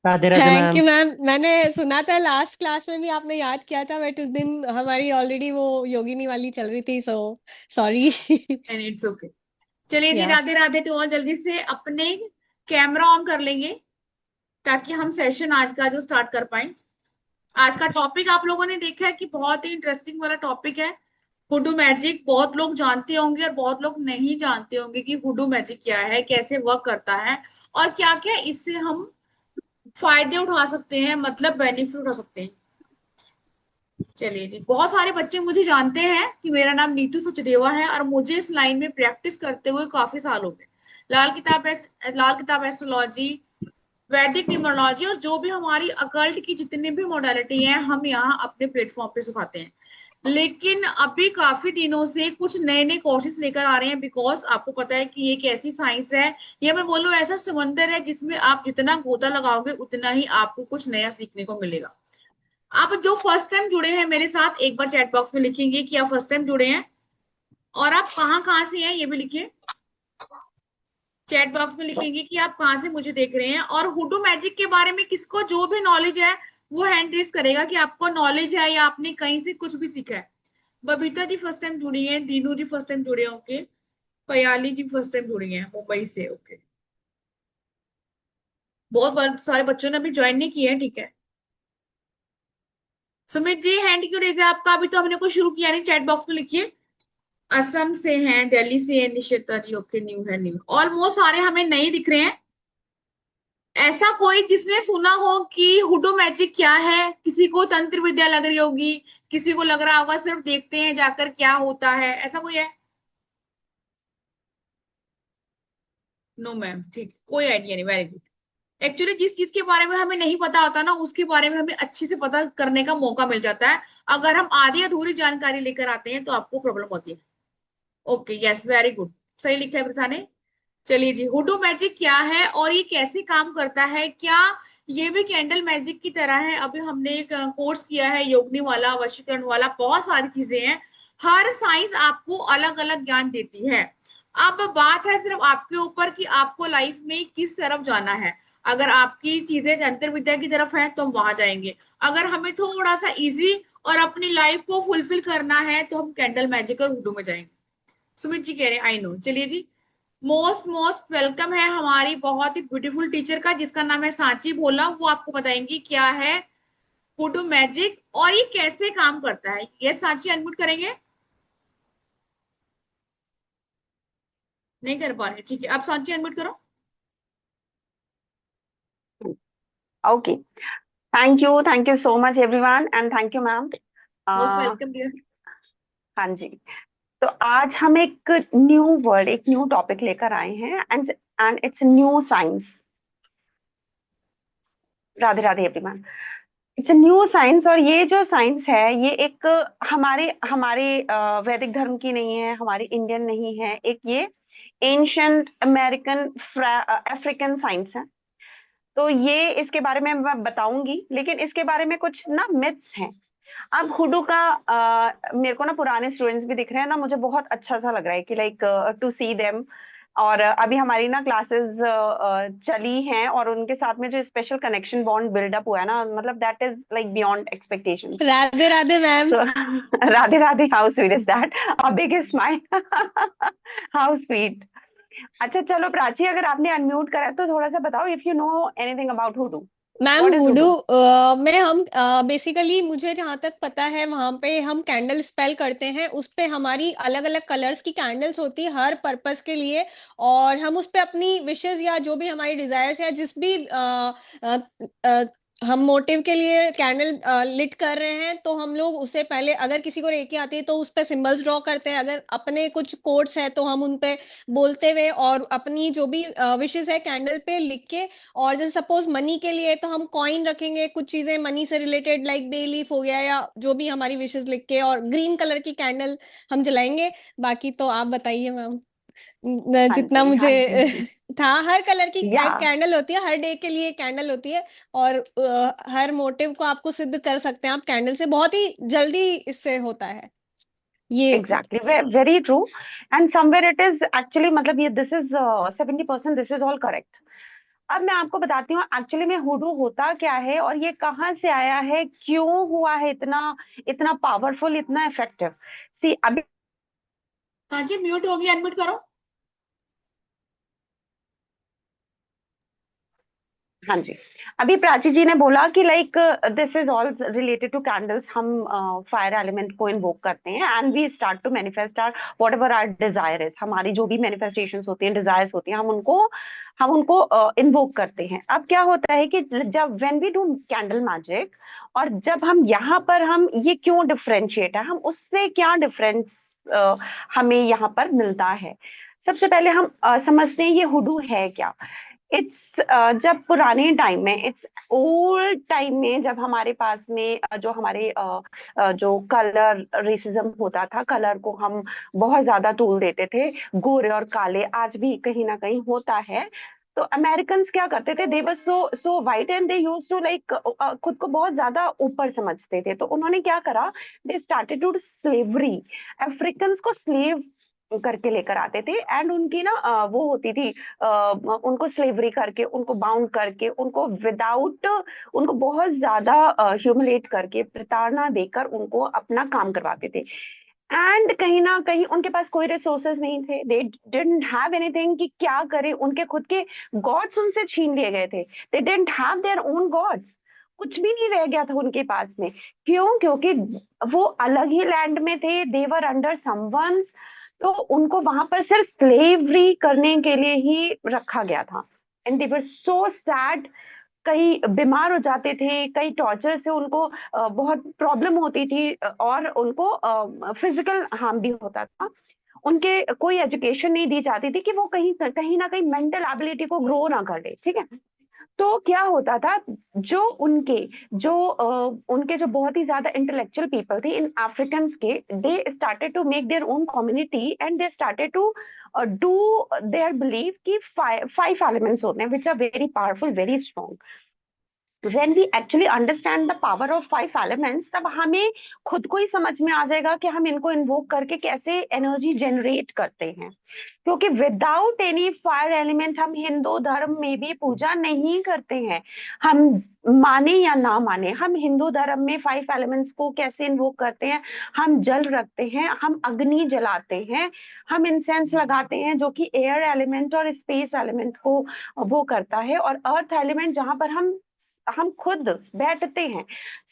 Radhe Radhe thank ma'am. You ma'am. मैंने सुना था लास्ट क्लास में भी आपने याद किया था, बट उस दिन हमारी ऑलरेडी वो योगिनी वाली चल रही थी, so sorry. And it's okay. चलिए जी, या राधे राधे। तो और जल्दी से अपने कैमरा ऑन कर लेंगे ताकि हम सेशन आज का जो स्टार्ट कर पाए। आज का टॉपिक आप लोगों ने देखा है कि बहुत ही इंटरेस्टिंग वाला टॉपिक है, हुडू मैजिक। बहुत लोग जानते होंगे और बहुत लोग नहीं जानते होंगे कि हुडू मैजिक क्या है, कैसे वर्क करता है और क्या क्या इससे हम फायदे उठा सकते हैं, मतलब बेनिफिट उठा सकते हैं। चलिए जी, बहुत सारे बच्चे मुझे जानते हैं कि मेरा नाम नीतू सचदेवा है और मुझे इस लाइन में प्रैक्टिस करते हुए काफी साल हो गए। लाल किताब एस्ट्रोलॉजी, वैदिक न्यूमरोलॉजी और जो भी हमारी अकल्ट की जितनी भी मोडालिटी है हम यहाँ अपने प्लेटफॉर्म पे सिखाते हैं। लेकिन अभी काफी दिनों से कुछ नए नए कोर्सेज लेकर आ रहे हैं, बिकॉज आपको पता है कि ये एक ऐसी साइंस है, या मैं बोलूँ ऐसा समंदर है जिसमें आप जितना गोता लगाओगे उतना ही आपको कुछ नया सीखने को मिलेगा। आप जो फर्स्ट टाइम जुड़े हैं मेरे साथ, एक बार चैट बॉक्स में लिखेंगे कि आप फर्स्ट टाइम जुड़े हैं और आप कहाँ कहाँ से हैं, ये भी लिखिए। चैट बॉक्स में लिखेंगे कि आप कहाँ से मुझे देख रहे हैं, और हुडू मैजिक के बारे में किसको जो भी नॉलेज है वो हैंड रेस करेगा कि आपको नॉलेज है या आपने कहीं से कुछ भी सीखा है। बबीता जी फर्स्ट टाइम जुड़ी हैं, दीनू जी फर्स्ट टाइम जुड़े हैं, ओके। पयाली जी फर्स्ट टाइम जुड़ी हैं मुंबई से, ओके। बहुत सारे बच्चों ने अभी ज्वाइन नहीं किया है, ठीक है। सुमित जी हैंड क्यों रेज है आपका? अभी तो हमने कुछ शुरू किया नहीं, चैट बॉक्स में लिखिए। असम से हैं, दिल्ली से है निश्चिता जी, ओके। न्यू है, न्यू ऑलमोस्ट सारे हमें नहीं दिख रहे हैं। ऐसा कोई जिसने सुना हो कि हुडू मैजिक क्या है? किसी को तंत्र विद्या लग रही होगी, किसी को लग रहा होगा सिर्फ देखते हैं जाकर क्या होता है, ऐसा कोई है? नो मैम, ठीक, कोई आइडिया नहीं, वेरी गुड। एक्चुअली जिस चीज के बारे में हमें नहीं पता होता ना, उसके बारे में हमें अच्छे से पता करने का मौका मिल जाता है। अगर हम आधी अधूरी जानकारी लेकर आते हैं तो आपको प्रॉब्लम होती है। ओके, यस, वेरी गुड, सही लिखा है प्रसा ने। चलिए जी, हुडू मैजिक क्या है और ये कैसे काम करता है? क्या ये भी कैंडल मैजिक की तरह है? अभी हमने एक कोर्स किया है योगनी वाला, वशीकरण वाला, बहुत सारी चीजें हैं। हर साइंस आपको अलग अलग ज्ञान देती है। अब बात है सिर्फ आपके ऊपर कि आपको लाइफ में किस तरफ जाना है। अगर आपकी चीजें अंतर विद्या की तरफ है तो हम वहां जाएंगे। अगर हमें थोड़ा सा इजी और अपनी लाइफ को फुलफिल करना है तो हम कैंडल मैजिक और हुडू में जाएंगे। सुमित जी कह रहे हैं आई नो। चलिए जी, मोस्ट मोस्ट वेलकम है हमारी बहुत ही ब्यूटीफुल टीचर का, जिसका नाम है सांची भोला। वो आपको बताएंगी क्या है फूडू मैजिक और ये कैसे काम करता है। ये सांची अनम्यूट करेंगे? नहीं कर पा रहे, ठीक है, आप सांची अनम्यूट करो। Okay. Thank you so much everyone and thank you ma'am. Most uh, welcome dear. हाँ जी। तो आज हम एक न्यू वर्ड, एक न्यू टॉपिक लेकर आए हैं and it's new science. Radhe Radhe everyone. It's new science, और ये जो साइंस है ये एक हमारे हमारे वैदिक धर्म की नहीं है, हमारी इंडियन नहीं है, एक ये एंशंट अमेरिकन अफ्रीकन साइंस है। तो ये इसके बारे में मैं बताऊंगी, लेकिन इसके बारे में कुछ ना मिथ्स हैं। अब हुडू का मेरे को ना पुराने स्टूडेंट्स भी दिख रहे हैं ना, मुझे बहुत अच्छा सा लग रहा है कि लाइक टू सी देम। और अभी हमारी ना क्लासेस चली हैं और उनके साथ में जो स्पेशल कनेक्शन बॉन्ड बिल्डअप हुआ है ना, मतलब that is like beyond expectations. Radhe Radhe ma'am. तो Radhe Radhe, how sweet is that, a big smile. How sweet. अच्छा चलो प्राची, अगर आपने अनम्यूट करा है तो थोड़ा सा बताओ if you know anything about hoodoo. Ma'am what is voodoo hoodoo? में हम बेसिकली, मुझे जहाँ तक पता है वहां पे हम कैंडल स्पेल करते हैं, उस पे हमारी अलग अलग कलर्स की कैंडल्स होती है हर पर्पस के लिए। और हम उस पे अपनी विशेस या जो भी हमारी डिजायर्स या जिस भी अ, अ, हम मोटिव के लिए कैंडल लिट कर रहे हैं, तो हम लोग उसे पहले, अगर किसी को रेकी आती है तो उस पे सिंबल्स ड्रॉ करते हैं, अगर अपने कुछ कोड्स है तो हम उन पे बोलते हुए और अपनी जो भी विशेस है कैंडल पे लिख के। और जैसे सपोज मनी के लिए तो हम कॉइन रखेंगे, कुछ चीजें मनी से रिलेटेड लाइक बे लीफ हो गया या जो भी हमारी विशेस लिख के, और ग्रीन कलर की कैंडल हम जलाएंगे। बाकी तो आप बताइए मैम, हाँ जितना जी, हाँ मुझे जी। था। हर कलर की या एक कैंडल होती है, हर डे के लिए कैंडल होती है। और हर मोटिव को आपको सिद्ध कर सकते हैं आप कैंडल से, बहुत ही जल्दी इससे होता है ये। Exactly, very true. And somewhere it is actually, मतलब ये this is 70%, this is all correct. अब मैं आपको बताती हूँ एक्चुअली में हुडू होता क्या है और ये कहाँ से आया है, क्यों हुआ है इतना इतना पावरफुल, इतना इफेक्टिव। सी अभी, हाँ जी, म्यूट होगी, अनम्यूट करो। हाँ जी, अभी प्राची जी ने बोला कि like this is all related to candles. हम फायर एलिमेंट को इन्वोक करते हैं and we start to manifest our whatever our desire is. हमारी जो भी मैनिफेस्टेशंस होती हैं, डिजायर्स होती हैं, हम उनको इन्वोक करते हैं। अब क्या होता है कि जब when we do candle magic, और जब हम यहाँ पर, हम ये क्यों डिफरेंशिएट है, हम उससे क्या डिफरेंस हमें यहाँ पर मिलता है। सबसे पहले हम समझते हैं ये हुडू है क्या। इट्स जब पुराने टाइम में, इट्स ओल्ड टाइम में, जब हमारे पास में जो हमारे जो कलर रेसिज्म होता था, कलर को हम बहुत ज्यादा तूल देते थे, गोरे और काले, आज भी कहीं ना कहीं होता है। तो अमेरिकन क्या करते थे, they were so so white and they use to like, खुद को बहुत ज्यादा ऊपर समझते थे। तो उन्होंने क्या करा, they started to slavery. African को स्लेव करके लेकर आते थे एंड उनकी ना वो होती थी, उनको स्लेवरी करके, उनको बाउंड करके, उनको विदाउट, उनको बहुत ज्यादा ह्यूमिलेट करके, प्रताड़ना देकर उनको अपना काम करवाते थे। एंड कहीं ना कहीं उनके पास कोई रिसोर्सेज नहीं थे, दे डिडंट हैव एनीथिंग कि क्या करें, उनके खुद के गॉड्स उनसे छीन लिए गए थे। They didn't have their own gods, कुछ भी नहीं रह गया था उनके पास में। क्यों? क्योंकि वो अलग ही लैंड में थे, देवर अंडर समवंस। तो उनको वहां पर सिर्फ स्लेवरी करने के लिए ही रखा गया था। And they were so sad. कई बीमार हो जाते थे, कई टॉर्चर से उनको बहुत प्रॉब्लम होती थी, और उनको फिजिकल हार्म भी होता था। उनके कोई एजुकेशन नहीं दी जाती थी कि वो कहीं कहीं ना कहीं मेंटल एबिलिटी को ग्रो ना कर ले, ठीक है। तो क्या होता था, जो उनके उनके जो बहुत ही ज्यादा इंटेलेक्चुअल पीपल थे इन अफ्रीकन के, they started to make their own community and they started to do their believe कि फाइव एलिमेंट्स होते हैं which are very powerful, very strong. when we actually understand the power of five elements, तब हमें खुद को ही समझ में आ जाएगा कि हम इनको इन्वोक करके कैसे एनर्जी जनरेट करते हैं। क्योंकि विदाउट एनी फायर एलिमेंट हम हिंदू धर्म में भी पूजा नहीं करते हैं। हम माने या ना माने, हम हिंदू धर्म में फाइव एलिमेंट्स को कैसे इन्वोक करते हैं, हम जल रखते हैं, हम अग्नि जलाते हैं, हम इंसेंस लगाते हैं, जो कि एयर एलिमेंट और स्पेस एलिमेंट को वो करता है, और अर्थ एलिमेंट जहां पर हम खुद बैठते हैं।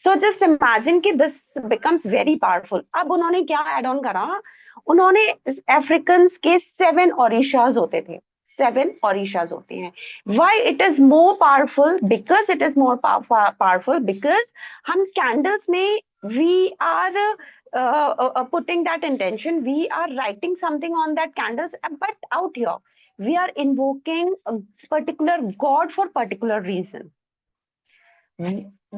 सो जस्ट इमेजिन कि दिस बिकम्स वेरी पावरफुल। अब उन्होंने क्या एड ऑन करा, उन्होंने अफ्रीकन के 7 ओरिशाज होते थे, 7 ओरिशाज होते हैं। Why it is more powerful, because it is more powerful because हम कैंडल्स में we are putting that intention, we are writing something on that candles, but out here we are invoking a particular god for particular reason.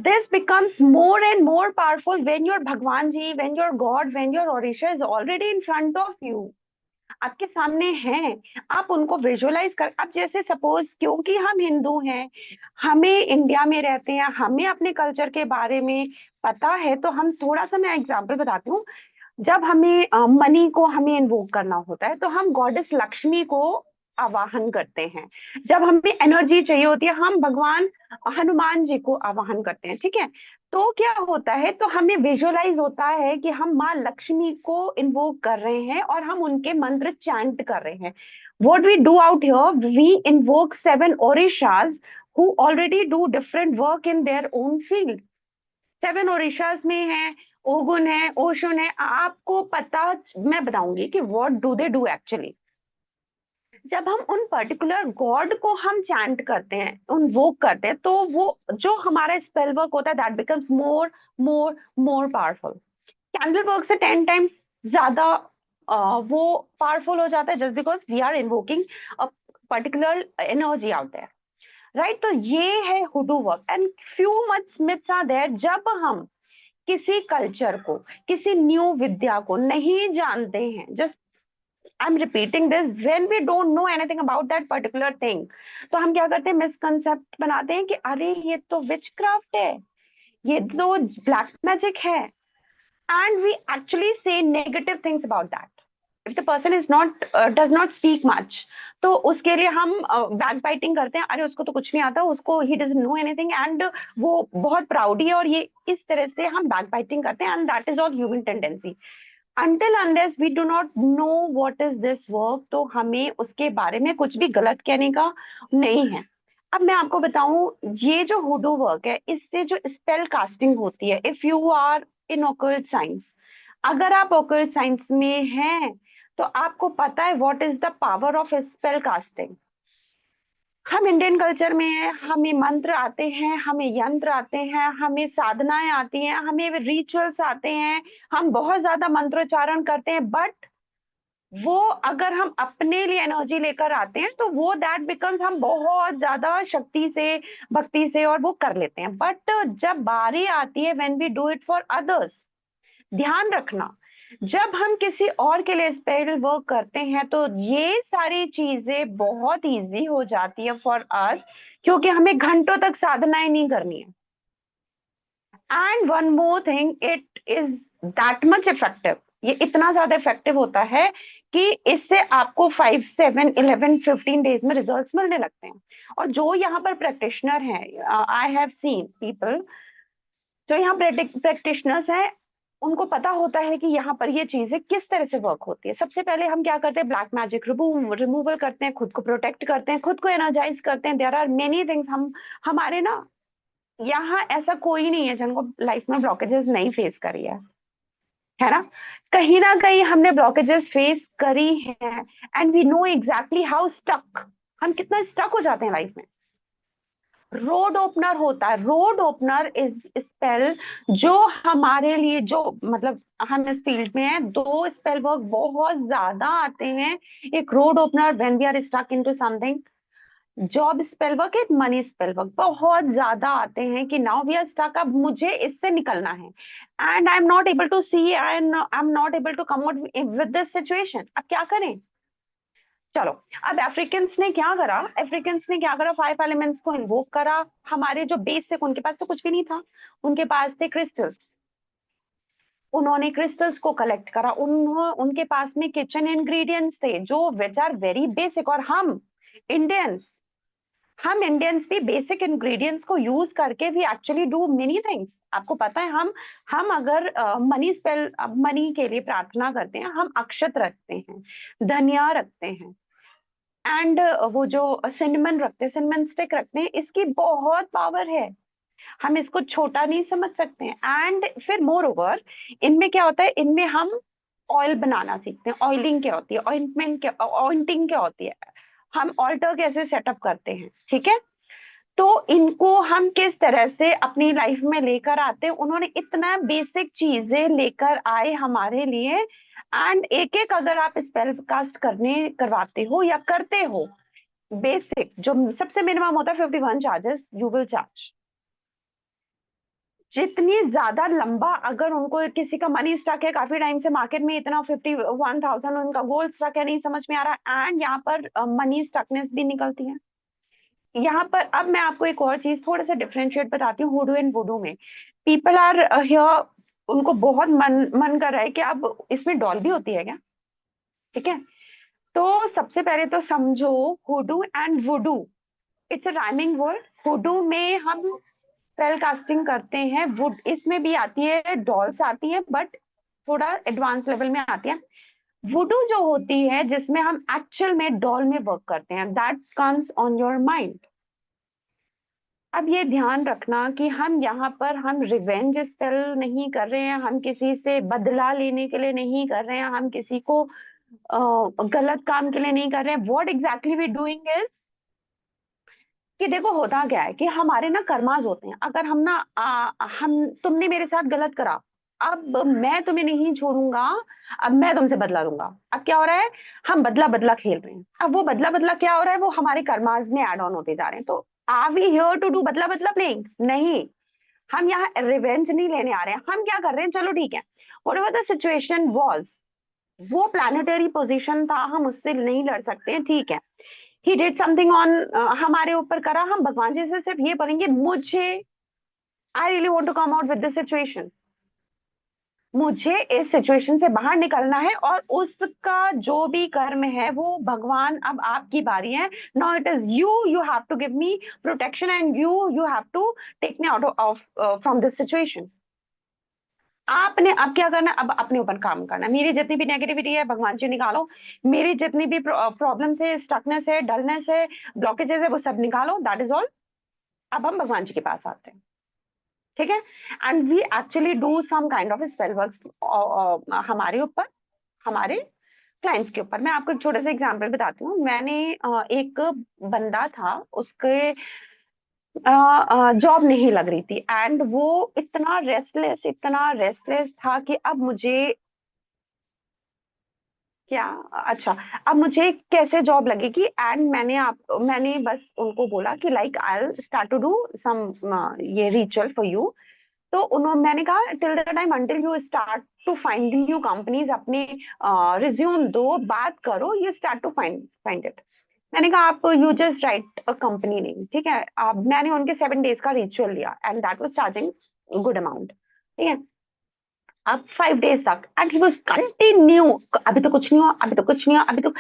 This becomes more and more powerful when your Bhagwan ji, when your God, when your Orisha is already in front of you. आपके सामने हैं, आप उनको visualise कर। अब जैसे suppose, क्योंकि हम हिंदू हैं, हमें इंडिया में रहते हैं, हमें अपने कल्चर के बारे में पता है, तो हम थोड़ा सा, मैं एग्जांपल बताती हूँ। जब हमें मनी को हमें इन्वोक करना होता है, तो हम गॉडेस लक्ष्मी को आवाहन करते हैं। जब हमें एनर्जी चाहिए होती है, हम भगवान हनुमान जी को आवाहन करते हैं, ठीक है। तो क्या होता है, तो हमें विजुअलाइज होता है कि हम माँ लक्ष्मी को इन्वोक कर रहे हैं और हम उनके मंत्र चैंट कर रहे हैं। What we do out here, we invoke 7 orishas who already do different work in their own field. 7 orishas में है, ओगुन है, ओशुन है। आपको पता, मैं बताऊंगी कि what do they do actually. जब हम उन पर्टिकुलर गॉड को हम चैंट करते हैं, उन वो करते हैं, तो वो जो हमारा स्पेल वर्क होता है, that becomes more more more powerful. Candle work से 10 टाइम्स ज्यादा वो पावरफुल हो जाता है, just because we are invoking a particular energy out there, right. तो ये है hoodoo work and few much myths are there. जब हम किसी कल्चर को, किसी न्यू विद्या को नहीं जानते हैं, just I'm repeating this, when we don't know anything about that particular thing, तो हम क्या करते हैं, मिसकंसेप्ट बनाते हैं कि अरे ये तो विच क्राफ्ट है, ये तो ब्लैक मैजिक है, एंड वी एक्चुअली से negative things about that. If the person is not does not speak much, तो उसके लिए हम बैक बाइटिंग करते हैं, अरे उसको तो कुछ नहीं आता, उसको he doesn't know anything, and वो बहुत प्राउडी है, और ये इस तरह से हम बैक बाइटिंग करते हैं, and that is all human tendency. until unless we do not know what is this work, तो हमें उसके बारे में कुछ भी गलत कहने का नहीं है। अब मैं आपको बताऊं, ये जो हुडू वर्क है, इससे जो स्पेल कास्टिंग होती है, if you are in occult science, अगर आप ऑकल्ट साइंस में हैं, तो आपको पता है what is the power of spell casting. हम इंडियन कल्चर में हैं, हमें मंत्र आते हैं, हमें यंत्र आते हैं, हमें साधनाएं आती हैं, हमें रिचुअल्स आते हैं, हम बहुत ज्यादा मंत्रोच्चारण करते हैं, बट वो अगर हम अपने लिए एनर्जी लेकर आते हैं, तो वो दैट बिकम्स, हम बहुत ज्यादा शक्ति से, भक्ति से और वो कर लेते हैं। बट जब बारी आती है when we do it for others, ध्यान रखना, जब हम किसी और के लिए स्पेल वर्क करते हैं, तो ये सारी चीजें बहुत इजी हो जाती है फॉर अस, क्योंकि हमें घंटों तक साधनाएं नहीं करनी है। And one more thing, it is that much effective, ये इतना ज्यादा इफेक्टिव होता है कि इससे आपको 5, 7, 11, 15 डेज में रिजल्ट्स मिलने लगते हैं। और जो यहाँ पर प्रैक्टिशनर हैं, आई हैव सीन पीपल, जो यहाँ प्रैक्टिशनर्स हैं, उनको पता होता है कि यहाँ पर ये चीजें किस तरह से वर्क होती है। सबसे पहले हम क्या करते हैं, ब्लैक मैजिक रिमूवल करते हैं, खुद को प्रोटेक्ट करते हैं, खुद को एनर्जाइज करते हैं। There are many things. हम हमारे ना यहाँ ऐसा कोई नहीं है जिनको लाइफ में ब्लॉकेजेस नहीं फेस करी है ना कहीं हमने ब्लॉकेजेस फेस करी है, and we know exactly how stuck, हम कितना स्टक हो जाते हैं लाइफ में। रोड ओपनर होता है, रोड ओपनर इज स्पेल जो हमारे लिए, जो मतलब हम इस फील्ड में हैं, 2 स्पेल वर्क बहुत ज्यादा आते हैं। एक road opener when we are stuck into something, job spell work, एक मनी स्पेल वर्क बहुत ज्यादा आते हैं कि नाउ वी आर स्टक, अब मुझे इससे निकलना है, and I am not able to see, I am not able to come out with this situation. अब क्या करें? चलो, अब अफ्रीकन्स ने क्या करा, 5 एलिमेंट्स को इन्वोक करा। हमारे जो बेसिक, उनके पास तो कुछ भी नहीं था, उनके पास थे क्रिस्टल्स। उन्होंने क्रिस्टल्स को कलेक्ट करा, उनके पास में किचन इंग्रेडिएंट्स थे जो विच आर वेरी बेसिक। और इंडियंस हम इंडियंस भी बेसिक इंग्रेडिएंट्स को यूज करके भी एक्चुअली डू मेनी थिंग्स। आपको पता है, हम अगर मनी के लिए प्रार्थना करते हैं, हम अक्षत रखते हैं, धनिया रखते हैं, एंड वो जो सिनेमन रखते हैं, सिनेमन स्टिक रखते हैं, इसकी बहुत पावर है, हम इसको छोटा नहीं समझ सकते हैं। एंड फिर मोर ओवर, इनमें क्या होता है, इनमें हम ऑयल बनाना सीखते हैं। ऑयलिंग क्या होती है, ऑइंटिंग क्या होती है, हम ऑल्टर कैसे सेटअप करते हैं, ठीक है। तो इनको हम किस तरह से अपनी लाइफ में लेकर आते हैं, उन्होंने इतना बेसिक चीजें लेकर आए हमारे लिए। एंड एक एक अगर आप स्पेल कास्ट करवाते हो या करते हो, बेसिक जो सबसे मिनिमम होता है 51 चार्जेस यू विल चार्ज। जितनी ज्यादा लंबा, अगर उनको किसी का मनी स्टक है काफी टाइम से मार्केट में, इतना 51,000 उनका गोल्ड स्टक है, नहीं समझ में आ रहा, एंड यहाँ पर मनी स्टकनेस भी निकलती है। यहाँ पर अब मैं आपको एक और चीज थोड़ा सा डिफरेंशिएट बताती हूँ। हुडू एंड वुडू में पीपल आर हियर, उनको बहुत मन कर रहा है कि अब इसमें डॉल भी होती है क्या, ठीक है। तो सबसे पहले तो समझो, hoodoo and voodoo, it's a rhyming word. Hoodoo में हम स्पेल कास्टिंग करते हैं, वुड इसमें भी आती है, डॉल्स आती है, बट थोड़ा एडवांस लेवल में आती है। वुडू जो होती है, जिसमें हम एक्चुअल में डॉल में वर्क करते हैं, that comes on your mind. अब ये ध्यान रखना कि हम यहाँ पर हम रिवेंज स्पेल नहीं कर रहे हैं, हम किसी से बदला लेने के लिए नहीं कर रहे हैं, हम किसी को गलत काम के लिए नहीं कर रहे हैं। What exactly we doing is कि देखो, होता क्या है कि हमारे ना कर्मास होते हैं। अगर हम ना हम तुमने मेरे साथ गलत करा, अब मैं तुम्हें नहीं छोड़ूंगा, अब मैं तुमसे बदला लूंगा। अब क्या हो रहा है, हम बदला बदला खेल रहे हैं। अब वो बदला बदला क्या हो रहा है, वो हमारे कर्मास में एड ऑन होते जा रहे हैं। तो are we here to do बदला बदला प्लेइंग? नहीं, हम यहाँ रिवेंज नहीं लेने आ रहे हैं। हम क्या कर रहे हैं, चलो ठीक है, व्हाटएवर द सिचुएशन वाज, वो प्लानिटरी पोजीशन था, हम उससे नहीं लड़ सकते हैं, ठीक है। ही डिड समथिंग ऑन, हमारे ऊपर करा, हम भगवान जी से सिर्फ ये बोलेंगे, मुझे I really want to come out with this situation. मुझे इस सिचुएशन से बाहर निकलना है, और उसका जो भी कर्म है वो भगवान, अब आपकी बारी है। Now it is you have to give me protection, and you have to take me out of from this situation. आपने अब क्या करना है, अब अपने ऊपर काम करना है। मेरी जितनी भी नेगेटिविटी है भगवान जी निकालो, मेरी जितनी भी प्रॉब्लम्स है, स्टकनेस है, डलनेस है, ब्लॉकेजेस है, वो सब निकालो, दैट इज ऑल। अब हम भगवान जी के पास आते हैं, ठीक है। And we actually do some kind of spell work हमारे ऊपर, हमारे क्लाइंट्स के ऊपर। मैं आपको एक छोटा सा एग्जांपल बताती हूँ। मैंने एक बंदा था, उसके जॉब नहीं लग रही थी, एंड वो इतना रेस्टलेस था कि अब मुझे क्या, अच्छा, अब मुझे कैसे जॉब लगेगी। एंड मैंने बस उनको बोला कि like I will start to do some ये रिचुअल फॉर यू। तो उन्होंने, मैंने कहा till the time until you start to find new companies, अपने रिज्यूम दो, बात करो, you start to find it. मैंने कहा आप you just write a company name, ठीक है। अब मैंने उनके 7 डेज का रिचुअल लिया, and that was charging good amount, ठीक है। अब 5 डेज तक, एंड ही वाज कंटिन्यू, अभी तो कुछ नहीं हुआ, अभी तो कुछ नहीं हुआ, अभी तो।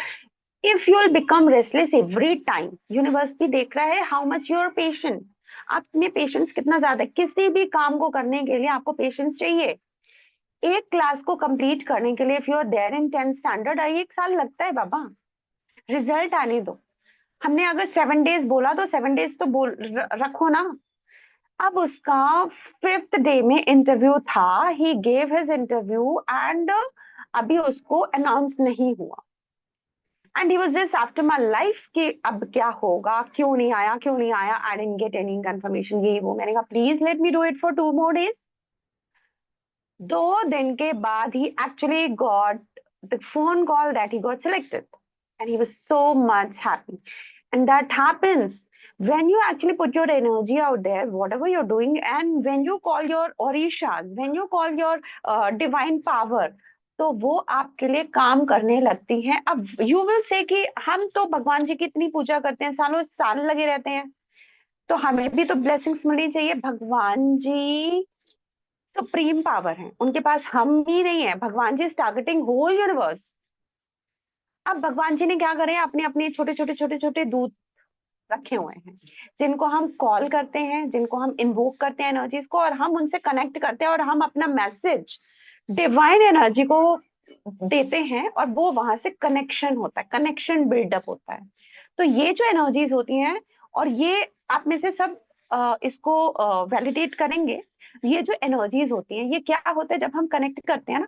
If you will become restless every time, university देख रहा है how much you are patient. आप में पेशेंस कितना ज्यादा है, किसी भी काम को करने के लिए आपको पेशेंस चाहिए। एक क्लास को कंप्लीट करने के लिए, if you are there in 10th standard, 1 साल लगता है बाबा, रिजल्ट आने दो। हमने अगर 7 डेज बोला तो 7 डेज तो रखो ना। अब उसका 5th डे में इंटरव्यू था, he gave his interview, and अभी उसको अनाउंस नहीं हुआ। And he was just after my life कि अब क्या होगा, क्यों नहीं आया, क्यों नहीं आया, I didn't get any confirmation, ये वो। मैंने कहा please let me do it for 2 more days। 2 दिन के बाद ही actually got the phone call that he got selected, and he was so much happy. And that happens when you actually put your energy out there, whatever you're doing, and when you call your orishas, when you call your divine power, तो वो आपके लिए काम करने लगती हैं। अब you will say कि हम तो भगवान जी की इतनी पूजा करते हैं, सालों साल लगे रहते हैं, तो हमें भी तो ब्लेसिंग्स मिलनी चाहिए। भगवान जी सुप्रीम पावर हैं, उनके पास हम ही नहीं है, भगवान जी इज टारगेटिंग होल यूनिवर्स। अब भगवान जी ने क्या करे, अपने अपने छोटे छोटे छोटे छोटे दूत रखे हुए हैं, जिनको हम कॉल करते हैं, जिनको हम इन्वोक करते हैं एनर्जीज को, और हम उनसे कनेक्ट करते हैं, और हम अपना मैसेज डिवाइन एनर्जी को देते हैं, और वो वहां से कनेक्शन होता है, कनेक्शन बिल्डअप होता है। तो ये जो एनर्जीज होती हैं, और ये आप में से सब इसको वैलिडेट करेंगे, ये जो एनर्जीज होती हैं, ये क्या होता है, जब हम कनेक्ट करते हैं ना,